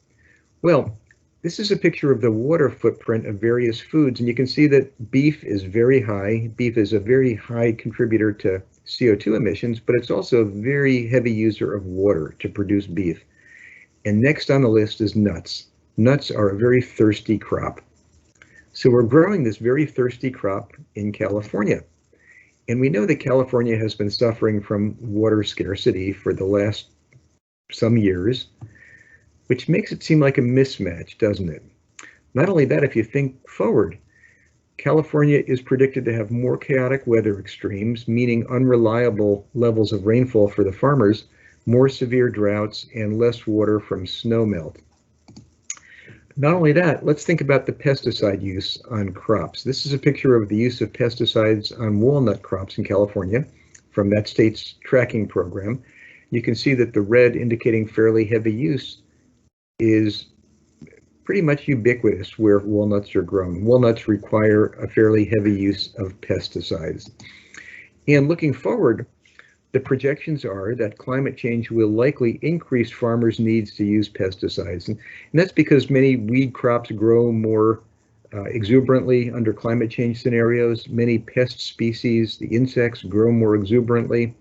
Well, this is a picture of the water footprint of various foods, and you can see that beef is very high. Beef is a very high contributor to CO2 emissions, but it's also a very heavy user of water to produce beef. And next on the list is nuts. Nuts are a very thirsty crop. So we're growing this very thirsty crop in California. And we know that California has been suffering from water scarcity for the last some years, which makes it seem like a mismatch, doesn't it? Not only that, if you think forward, California is predicted to have more chaotic weather extremes, meaning unreliable levels of rainfall for the farmers, more severe droughts, and less water from snow melt. Not only that, let's think about the pesticide use on crops. This is a picture of the use of pesticides on walnut crops in California. from that state's tracking program, you can see that the red indicating fairly heavy use is pretty much ubiquitous where walnuts are grown. Walnuts require a fairly heavy use of pesticides. And looking forward, the projections are that climate change will likely increase farmers' needs to use pesticides. And that's because many weed crops grow more exuberantly under climate change scenarios. Many pest species, the insects, grow more exuberantly.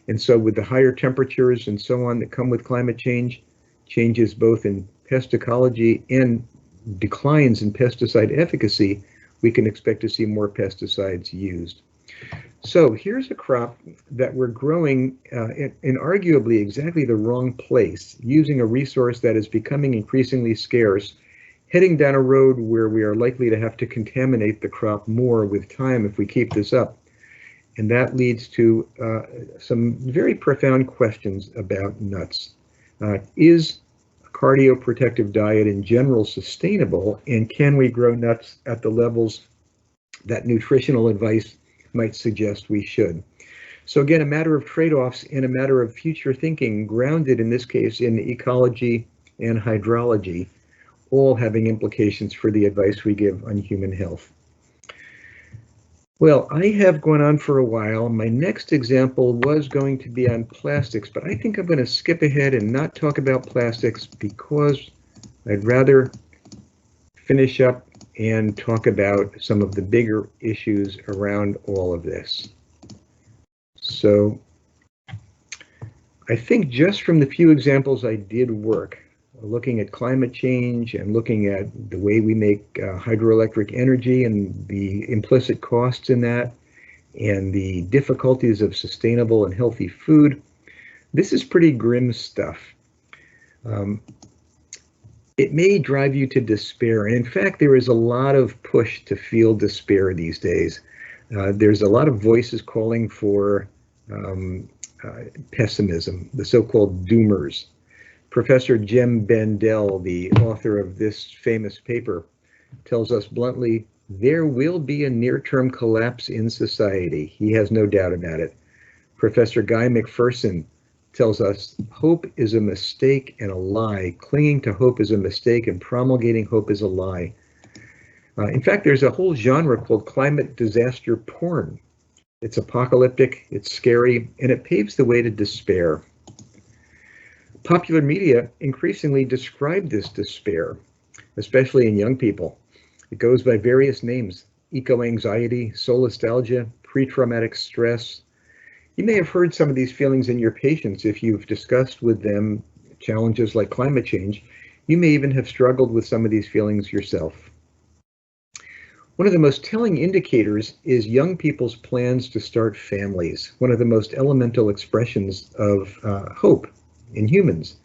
And so with the higher temperatures and so on that come with climate change, changes both in pest ecology and declines in pesticide efficacy, we can expect to see more pesticides used. So here's a crop that we're growing in arguably exactly the wrong place, using a resource that is becoming increasingly scarce, heading down a road where we are likely to have to contaminate the crop more with time if we keep this up. And that leads to some very profound questions about nuts. Is a cardioprotective diet in general sustainable, and can we grow nuts at the levels that nutritional advice might suggest we should? So again, a matter of trade-offs and a matter of future thinking, grounded in this case in ecology and hydrology, all having implications for the advice we give on human health. Well, I have gone on for a while. My next example was going to be on plastics, but I think I'm going to skip ahead and not talk about plastics because I'd rather finish up and talk about some of the bigger issues around all of this. So I think just from the few examples I did work, looking at climate change and looking at the way we make hydroelectric energy and the implicit costs in that, and the difficulties of sustainable and healthy food, this is pretty grim stuff. It may drive you to despair, and in fact, there is a lot of push to feel despair these days. There's a lot of voices calling for pessimism, the so-called doomers. Professor Jem Bendell, the author of this famous paper, tells us bluntly, there will be a near-term collapse in society. He has no doubt about it. Professor Guy McPherson tells us hope is a mistake and a lie. Clinging to hope is a mistake and promulgating hope is a lie. In fact, there's a whole genre called climate disaster porn. It's apocalyptic, it's scary, and it paves the way to despair. Popular media increasingly describe this despair, especially in young people. It goes by various names: eco-anxiety, solastalgia, pre-traumatic stress. You may have heard some of these feelings in your patients if you've discussed with them challenges like climate change. You may even have struggled with some of these feelings yourself. One of the most telling indicators is young people's plans to start families, one of the most elemental expressions of hope in humans.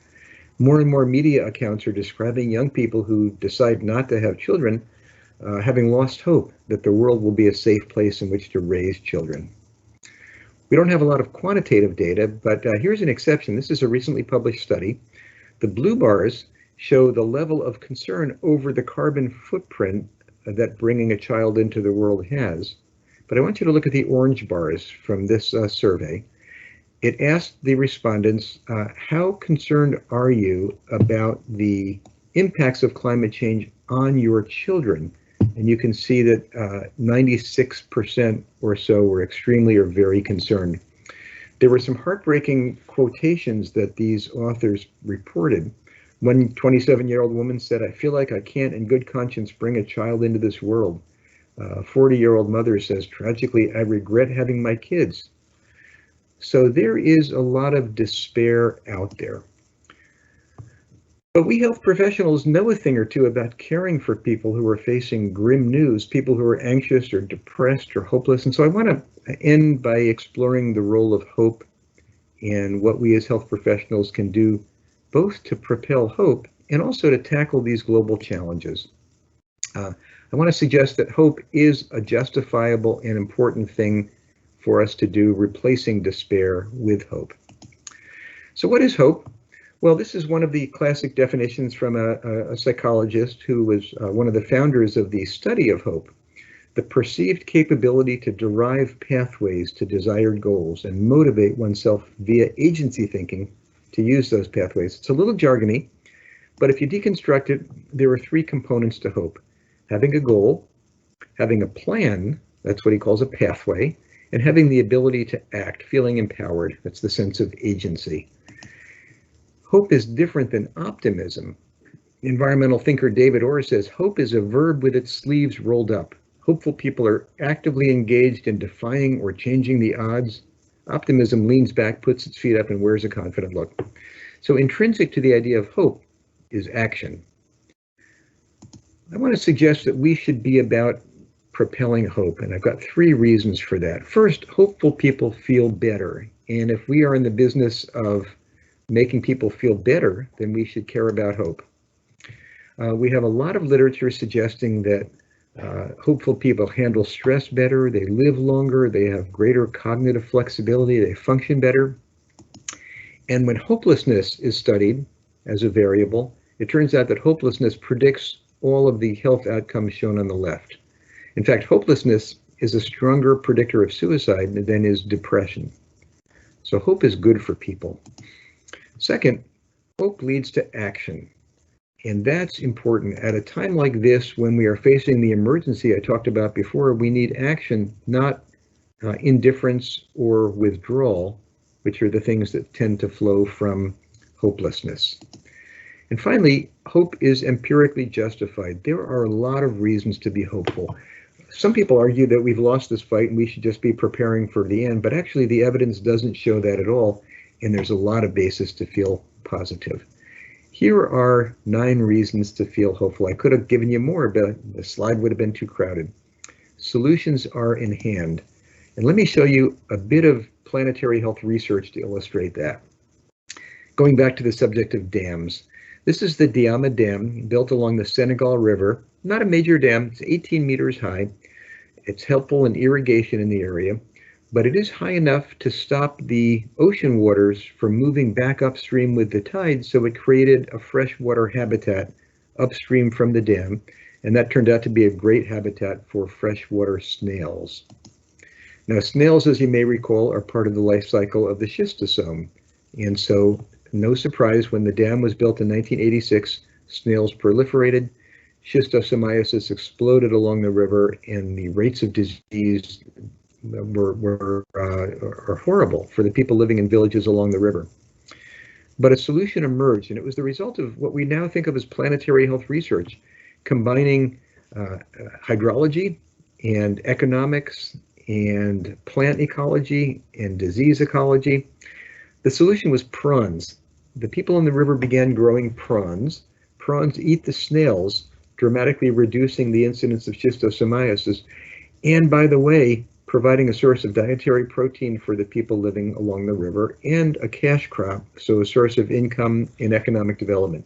More and more media accounts are describing young people who decide not to have children having lost hope that the world will be a safe place in which to raise children. We don't have a lot of quantitative data, but here's an exception. This is a recently published study. The blue bars show the level of concern over the carbon footprint that bringing a child into the world has. But I want you to look at the orange bars from this survey. It asked the respondents, how concerned are you about the impacts of climate change on your children? And you can see that 96% or so were extremely or very concerned. There were some heartbreaking quotations that these authors reported. One 27-year-old woman said, I feel like I can't in good conscience bring a child into this world. A 40-year-old mother says, tragically, I regret having my kids. So there is a lot of despair out there. But we health professionals know a thing or two about caring for people who are facing grim news, people who are anxious or depressed or hopeless. And so I want to end by exploring the role of hope and what we as health professionals can do both to propel hope and also to tackle these global challenges. I want to suggest that hope is a justifiable and important thing for us to do, replacing despair with hope. So what is hope? Well, this is one of the classic definitions from a psychologist who was one of the founders of the study of hope. the perceived capability to derive pathways to desired goals and motivate oneself via agency thinking to use those pathways. It's a little jargony, but if you deconstruct it, there are three components to hope: having a goal, having a plan, that's what he calls a pathway, and having the ability to act, feeling empowered. That's the sense of agency. Hope is different than optimism. Environmental thinker David Orr says, hope is a verb with its sleeves rolled up. Hopeful people are actively engaged in defying or changing the odds. Optimism leans back, puts its feet up, and wears a confident look. So intrinsic to the idea of hope is action. I want to suggest that we should be about propelling hope, and I've got three reasons for that. First, hopeful people feel better, and if we are in the business of making people feel better, then we should care about hope. We have a lot of literature suggesting that hopeful people handle stress better, they live longer, they have greater cognitive flexibility, they function better. And when hopelessness is studied as a variable, it turns out that hopelessness predicts all of the health outcomes shown on the left. In fact, hopelessness is a stronger predictor of suicide than is depression. So hope is good for people. Second, hope leads to action. And that's important. At a time like this, when we are facing the emergency I talked about before, we need action, not indifference or withdrawal, which are the things that tend to flow from hopelessness. And finally, hope is empirically justified. There are a lot of reasons to be hopeful. Some people argue that we've lost this fight and we should just be preparing for the end, but actually the evidence doesn't show that at all, and there's a lot of basis to feel positive. Here are 9 reasons to feel hopeful. I could have given you more, but the slide would have been too crowded. Solutions are in hand. And let me show you a bit of planetary health research to illustrate that. Going back to the subject of dams. This is the Diama Dam, built along the Senegal River. Not a major dam, it's 18 meters high. It's helpful in irrigation in the area, but it is high enough to stop the ocean waters from moving back upstream with the tide, so it created a freshwater habitat upstream from the dam, and that turned out to be a great habitat for freshwater snails. Now, snails, as you may recall, are part of the life cycle of the schistosome, and so no surprise, when the dam was built in 1986, snails proliferated, schistosomiasis exploded along the river, and the rates of disease are horrible for the people living in villages along the river. But a solution emerged, and it was the result of what we now think of as planetary health research, combining hydrology and economics and plant ecology and disease ecology. The solution was prawns. The people in the river began growing prawns. Prawns eat the snails, dramatically reducing the incidence of schistosomiasis, and by the way, providing a source of dietary protein for the people living along the river and a cash crop, so a source of income and economic development.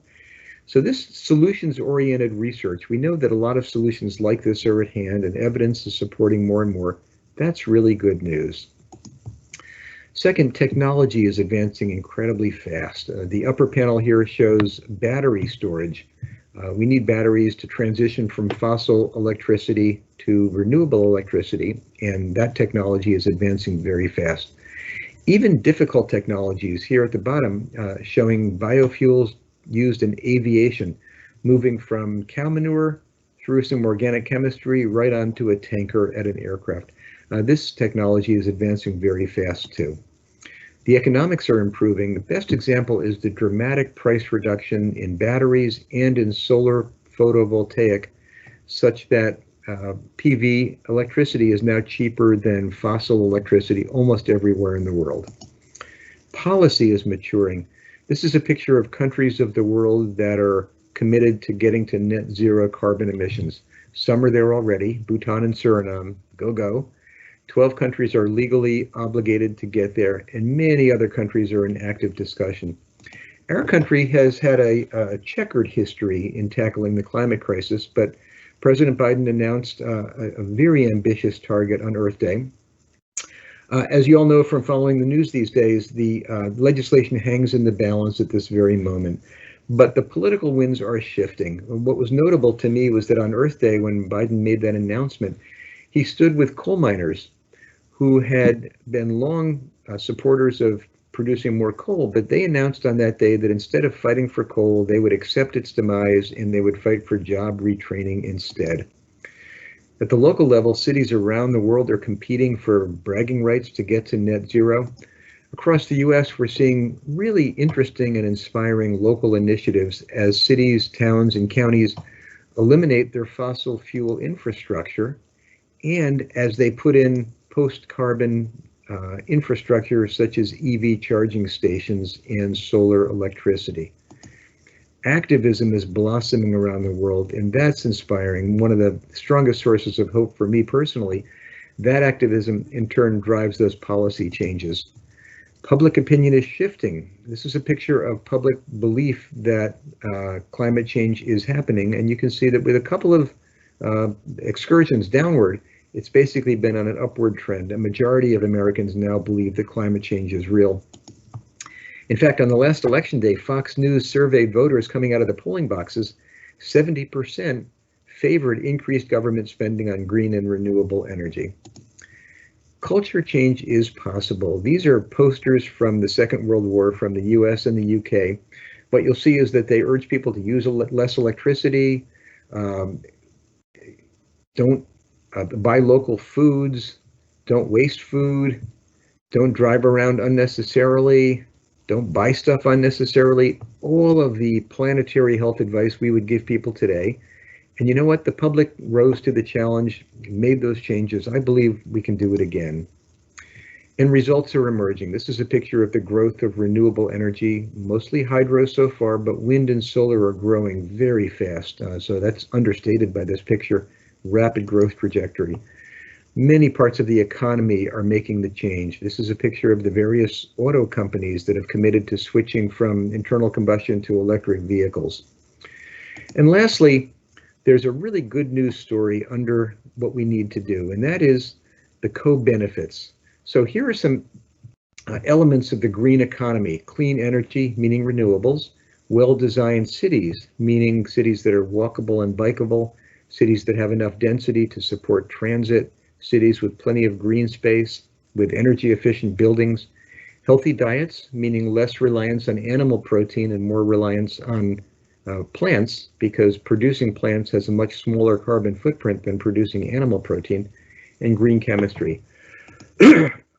So this solutions-oriented research, we know that a lot of solutions like this are at hand and evidence is supporting more and more. That's really good news. Second, technology is advancing incredibly fast. The upper panel here shows battery storage. We need batteries to transition from fossil electricity to renewable electricity, and that technology is advancing very fast. Even difficult technologies here at the bottom showing biofuels used in aviation, moving from cow manure through some organic chemistry right onto a tanker at an aircraft. This technology is advancing very fast too. The economics are improving. The best example is the dramatic price reduction in batteries and in solar photovoltaic, such that PV electricity is now cheaper than fossil electricity almost everywhere in the world. Policy is maturing. This is a picture of countries of the world that are committed to getting to net zero carbon emissions. Some are there already, Bhutan and Suriname, go. 12 countries are legally obligated to get there, and many other countries are in active discussion. Our country has had a checkered history in tackling the climate crisis, but President Biden announced a very ambitious target on Earth Day. As you all know from following the news these days, the legislation hangs in the balance at this very moment, but the political winds are shifting. What was notable to me was that on Earth Day, when Biden made that announcement, He stood with coal miners who had been long supporters of producing more coal, but they announced on that day that instead of fighting for coal, they would accept its demise and they would fight for job retraining instead. At the local level, cities around the world are competing for bragging rights to get to net zero. Across the US, we're seeing really interesting and inspiring local initiatives as cities, towns, and counties eliminate their fossil fuel infrastructure and as they put in post-carbon infrastructure such as EV charging stations and solar electricity. Activism is blossoming around the world, and that's inspiring. One of the strongest sources of hope for me personally. That activism in turn drives those policy changes. Public opinion is shifting. This is a picture of public belief that climate change is happening, and you can see that with a couple of excursions downward, it's basically been on an upward trend. A majority of Americans now believe that climate change is real. In fact, on the last election day, Fox News surveyed voters coming out of the polling boxes. 70% favored increased government spending on green and renewable energy. Culture change is possible. These are posters from the Second World War from the US and the UK. What you'll see is that they urge people to use less electricity, don't buy local foods, don't waste food, don't drive around unnecessarily, don't buy stuff unnecessarily. All of the planetary health advice we would give people today. And you know what? The public rose to the challenge, made those changes. I believe we can do it again. And results are emerging. This is a picture of the growth of renewable energy, mostly hydro so far, but wind and solar are growing very fast. So that's understated by this picture, rapid growth trajectory. Many parts of the economy are making the change. This is a picture of the various auto companies that have committed to switching from internal combustion to electric vehicles. And lastly, there's a really good news story under what we need to do, and that is the co-benefits. So here are some elements of the green economy: clean energy, meaning renewables; well-designed cities, meaning cities that are walkable and bikeable, cities that have enough density to support transit, cities with plenty of green space, with energy efficient buildings; healthy diets, meaning less reliance on animal protein and more reliance on plants, because producing plants has a much smaller carbon footprint than producing animal protein; and green chemistry.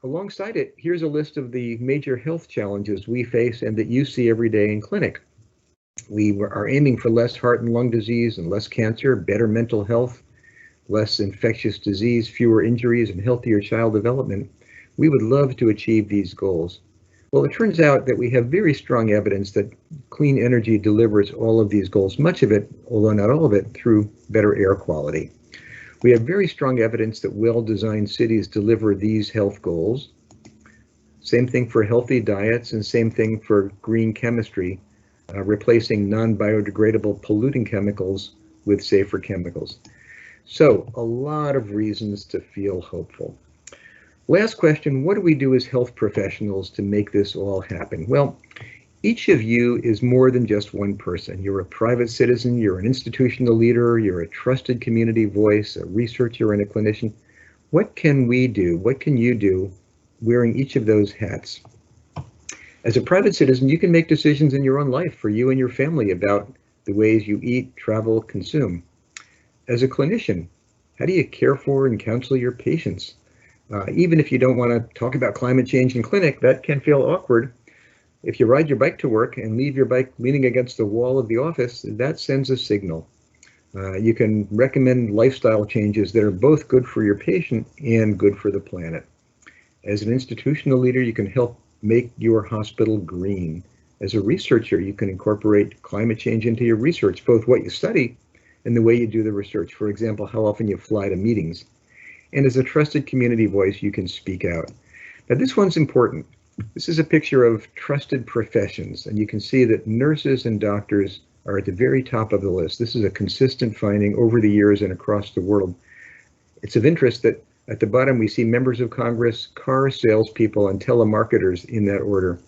Alongside it, here's a list of the major health challenges we face and that you see every day in clinic. We are aiming for less heart and lung disease and less cancer, better mental health, less infectious disease, fewer injuries, and healthier child development. We would love to achieve these goals. Well, it turns out that we have very strong evidence that clean energy delivers all of these goals, much of it, although not all of it, through better air quality. We have very strong evidence that well-designed cities deliver these health goals. Same thing for healthy diets and same thing for green chemistry, replacing non-biodegradable polluting chemicals with safer chemicals. So a lot of reasons to feel hopeful. Last question, what do we do as health professionals to make this all happen? Well, each of you is more than just one person. You're a private citizen, you're an institutional leader, you're a trusted community voice, a researcher, and a clinician. What can we do? What can you do wearing each of those hats? As a private citizen, you can make decisions in your own life for you and your family about the ways you eat, travel, consume. As a clinician, how do you care for and counsel your patients? Even if you don't want to talk about climate change in clinic, that can feel awkward. If you ride your bike to work and leave your bike leaning against the wall of the office, that sends a signal. You can recommend lifestyle changes that are both good for your patient and good for the planet. As an institutional leader, you can help make your hospital green. As a researcher, you can incorporate climate change into your research, both what you study and the way you do the research. For example, how often you fly to meetings. And as a trusted community voice, you can speak out. Now, this one's important. This is a picture of trusted professions, and you can see that nurses and doctors are at the very top of the list. This is a consistent finding over the years and across the world. It's of interest that at the bottom we see members of Congress, car salespeople, and telemarketers in that order.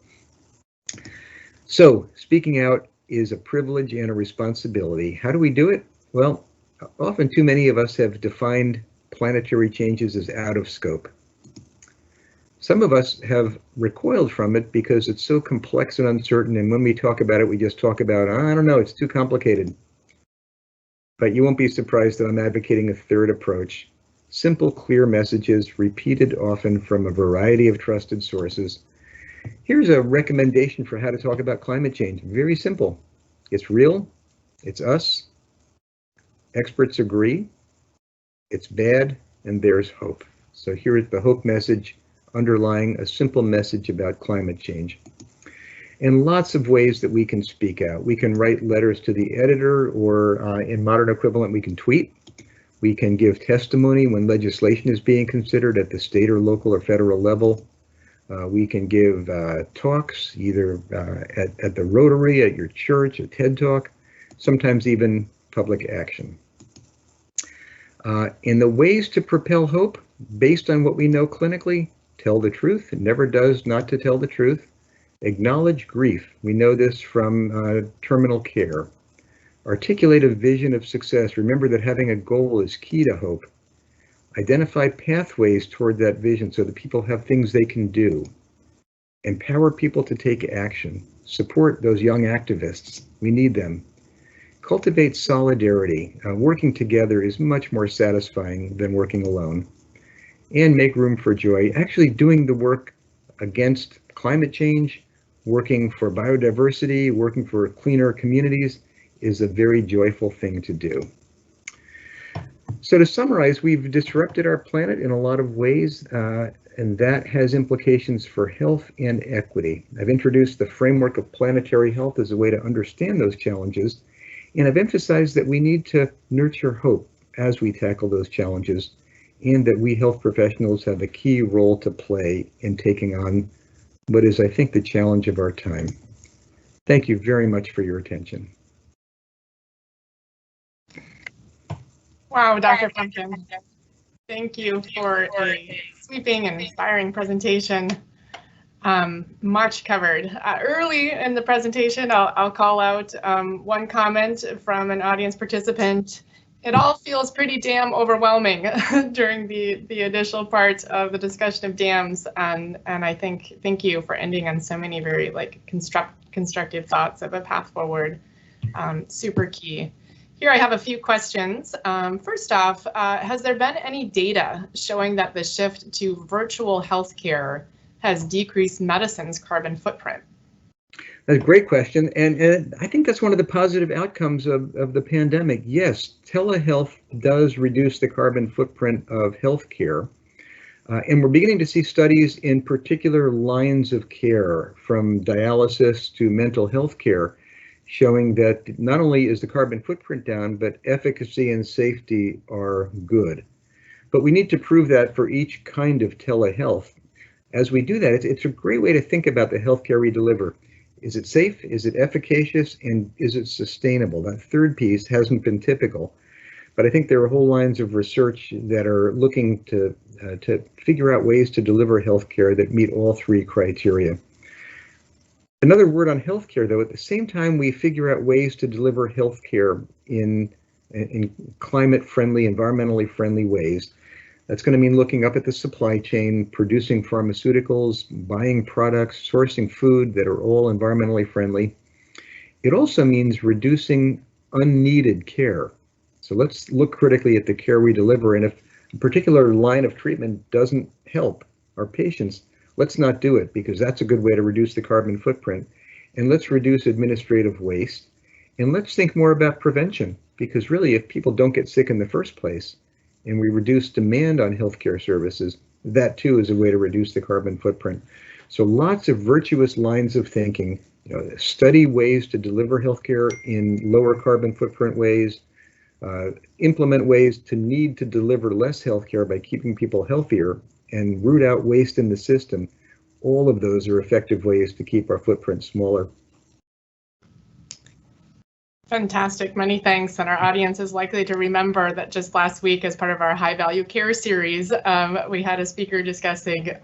So speaking out is a privilege and a responsibility. How do we do it? Well, often too many of us have defined planetary changes is out of scope. Some of us have recoiled from it because it's so complex and uncertain, and when we talk about it, we just talk about, I don't know, it's too complicated. But you won't be surprised that I'm advocating a third approach. Simple, clear messages repeated often from a variety of trusted sources. Here's a recommendation for how to talk about climate change. Very simple. It's real. It's us. Experts agree. It's bad, and there's hope. So here is the hope message underlying a simple message about climate change. And lots of ways that we can speak out. We can write letters to the editor, or in modern equivalent, we can tweet. We can give testimony when legislation is being considered at the state or local or federal level. We can give talks either at the Rotary, at your church, a TED Talk, sometimes even public action. In the ways to propel hope, based on what we know clinically, tell the truth. It never does not to tell the truth. Acknowledge grief. We know this from terminal care. Articulate a vision of success. Remember that having a goal is key to hope. Identify pathways toward that vision so that people have things they can do. Empower people to take action. Support those young activists. We need them. Cultivate solidarity. Working together is much more satisfying than working alone. And make room for joy. Actually doing the work against climate change, working for biodiversity, working for cleaner communities is a very joyful thing to do. So to summarize, we've disrupted our planet in a lot of ways, and that has implications for health and equity. I've introduced the framework of planetary health as a way to understand those challenges, and I've emphasized that we need to nurture hope as we tackle those challenges, and that we health professionals have a key role to play in taking on what is, I think, the challenge of our time. Thank you very much for your attention. Wow, Dr. Pumpkin, thank you for a sweeping and inspiring presentation. Much covered. Early in the presentation, I'll call out one comment from an audience participant. It all feels pretty damn overwhelming during the initial part of the discussion of dams, and I thank you for ending on so many very constructive thoughts of a path forward. Super key. Here I have a few questions. First off, has there been any data showing that the shift to virtual healthcare has decreased medicine's carbon footprint? That's a great question, and I think that's one of the positive outcomes of the pandemic. Yes, telehealth does reduce the carbon footprint of healthcare, and we're beginning to see studies in particular lines of care, from dialysis to mental health care, showing that not only is the carbon footprint down, but efficacy and safety are good. But we need to prove that for each kind of telehealth. As we do that, it's a great way to think about the healthcare we deliver. Is it safe? Is it efficacious? And is it sustainable? That third piece hasn't been typical, but I think there are whole lines of research that are looking to figure out ways to deliver healthcare that meet all three criteria. Another word on healthcare, though, at the same time we figure out ways to deliver healthcare in climate-friendly, environmentally friendly ways. That's going to mean looking up at the supply chain, producing pharmaceuticals, buying products, sourcing food that are all environmentally friendly. It also means reducing unneeded care. So let's look critically at the care we deliver, and if a particular line of treatment doesn't help our patients, let's not do it, because that's a good way to reduce the carbon footprint. And let's reduce administrative waste. And let's think more about prevention, because really, if people don't get sick in the first place, and we reduce demand on healthcare services, that too is a way to reduce the carbon footprint. So lots of virtuous lines of thinking. Study ways to deliver healthcare in lower carbon footprint ways, implement ways to need to deliver less healthcare by keeping people healthier, and root out waste in the system. All of those are effective ways to keep our footprint smaller. Fantastic, many thanks. And our audience is likely to remember that just last week, as part of our high value care series, we had a speaker discussing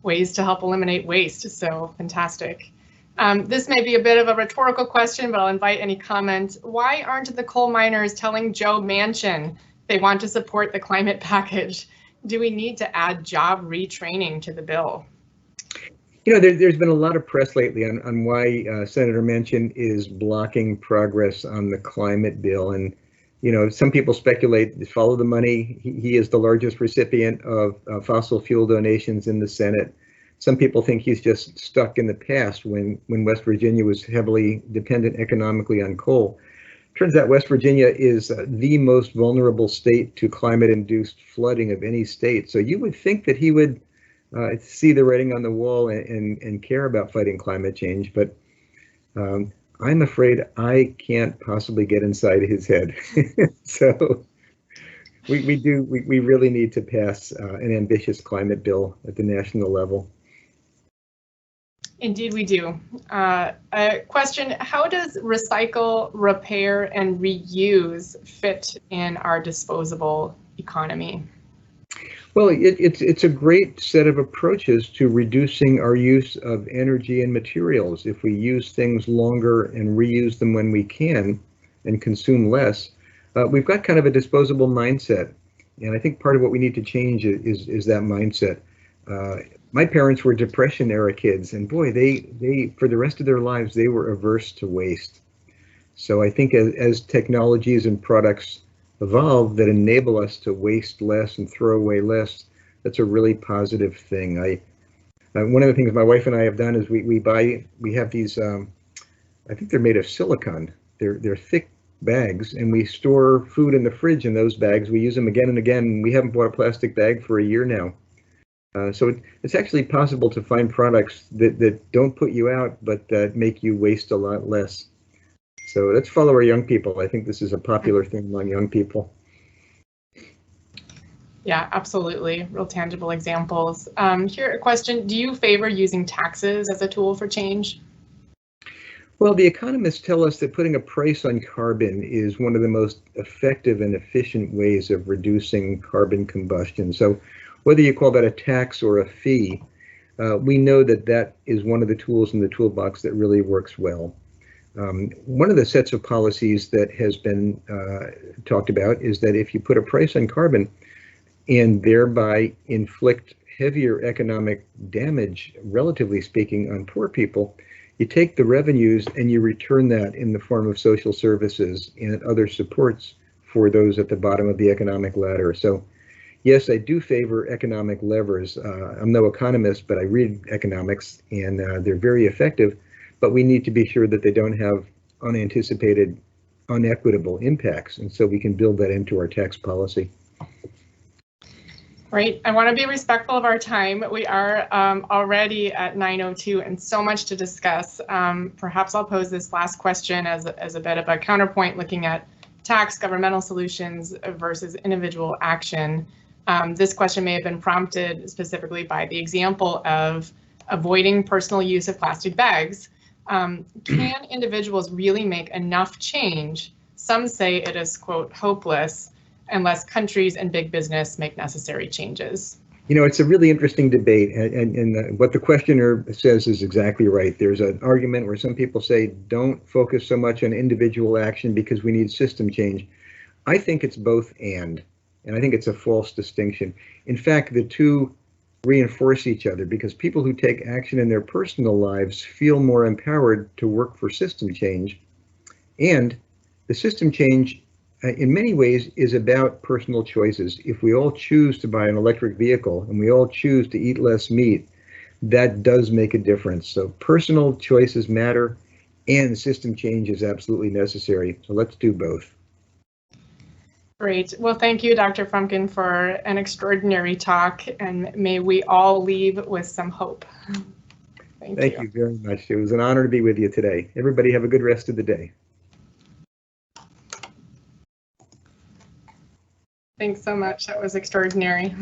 ways to help eliminate waste. So fantastic. This may be a bit of a rhetorical question, but I'll invite any comment. Why aren't the coal miners telling Joe Manchin They want to support the climate package. Do we need to add job retraining to the bill? You know, there's been a lot of press lately on why Senator Manchin is blocking progress on the climate bill. And, you know, some people speculate, follow the money. He is the largest recipient of fossil fuel donations in the Senate. Some people think he's just stuck in the past when West Virginia was heavily dependent economically on coal. Turns out West Virginia is the most vulnerable state to climate-induced flooding of any state. So you would think that he would see the writing on the wall and care about fighting climate change, but I'm afraid I can't possibly get inside his head. So we really need to pass an ambitious climate bill at the national level. Indeed, we do. A question, how does recycle, repair, and reuse fit in our disposable economy? Well, it's a great set of approaches to reducing our use of energy and materials. If we use things longer and reuse them when we can and consume less, we've got kind of a disposable mindset. And I think part of what we need to change is that mindset. My parents were Depression era kids, and boy, they for the rest of their lives, they were averse to waste. So I think as technologies and products evolve that enable us to waste less and throw away less, that's a really positive thing. One of the things my wife and I have done is we have these, I think they're made of silicone. They're thick bags, and we store food in the fridge in those bags. We use them again and again. We haven't bought a plastic bag for a year now. So it's actually possible to find products that don't put you out, but that make you waste a lot less. So let's follow our young people. I think this is a popular thing among young people. Yeah, absolutely. Real tangible examples. Here, a question, do you favor using taxes as a tool for change? Well, the economists tell us that putting a price on carbon is one of the most effective and efficient ways of reducing carbon combustion. So whether you call that a tax or a fee, we know that that is one of the tools in the toolbox that really works well. One of the sets of policies that has been talked about is that if you put a price on carbon and thereby inflict heavier economic damage, relatively speaking, on poor people, you take the revenues and you return that in the form of social services and other supports for those at the bottom of the economic ladder. So yes, I do favor economic levers. I'm no economist, but I read economics, and they're very effective. But we need to be sure that they don't have unanticipated, unequitable impacts, and so we can build that into our tax policy. Right. I want to be respectful of our time. We are already at 9:02 and so much to discuss. Perhaps I'll pose this last question as a bit of a counterpoint, looking at tax governmental solutions versus individual action. This question may have been prompted specifically by the example of avoiding personal use of plastic bags. Can individuals really make enough change? Some say it is, quote, hopeless, unless countries and big business make necessary changes. You know, it's a really interesting debate, and what the questioner says is exactly right. There's an argument where some people say, don't focus so much on individual action because we need system change. I think it's both and I think it's a false distinction. In fact, the two reinforce each other, because people who take action in their personal lives feel more empowered to work for system change. And the system change, in many ways, is about personal choices. If we all choose to buy an electric vehicle and we all choose to eat less meat, that does make a difference. So personal choices matter, and system change is absolutely necessary. So let's do both. Great. Well, thank you, Dr. Frumkin, for an extraordinary talk, and may we all leave with some hope. Thank you very much. It was an honor to be with you today. Everybody have a good rest of the day. Thanks so much. That was extraordinary.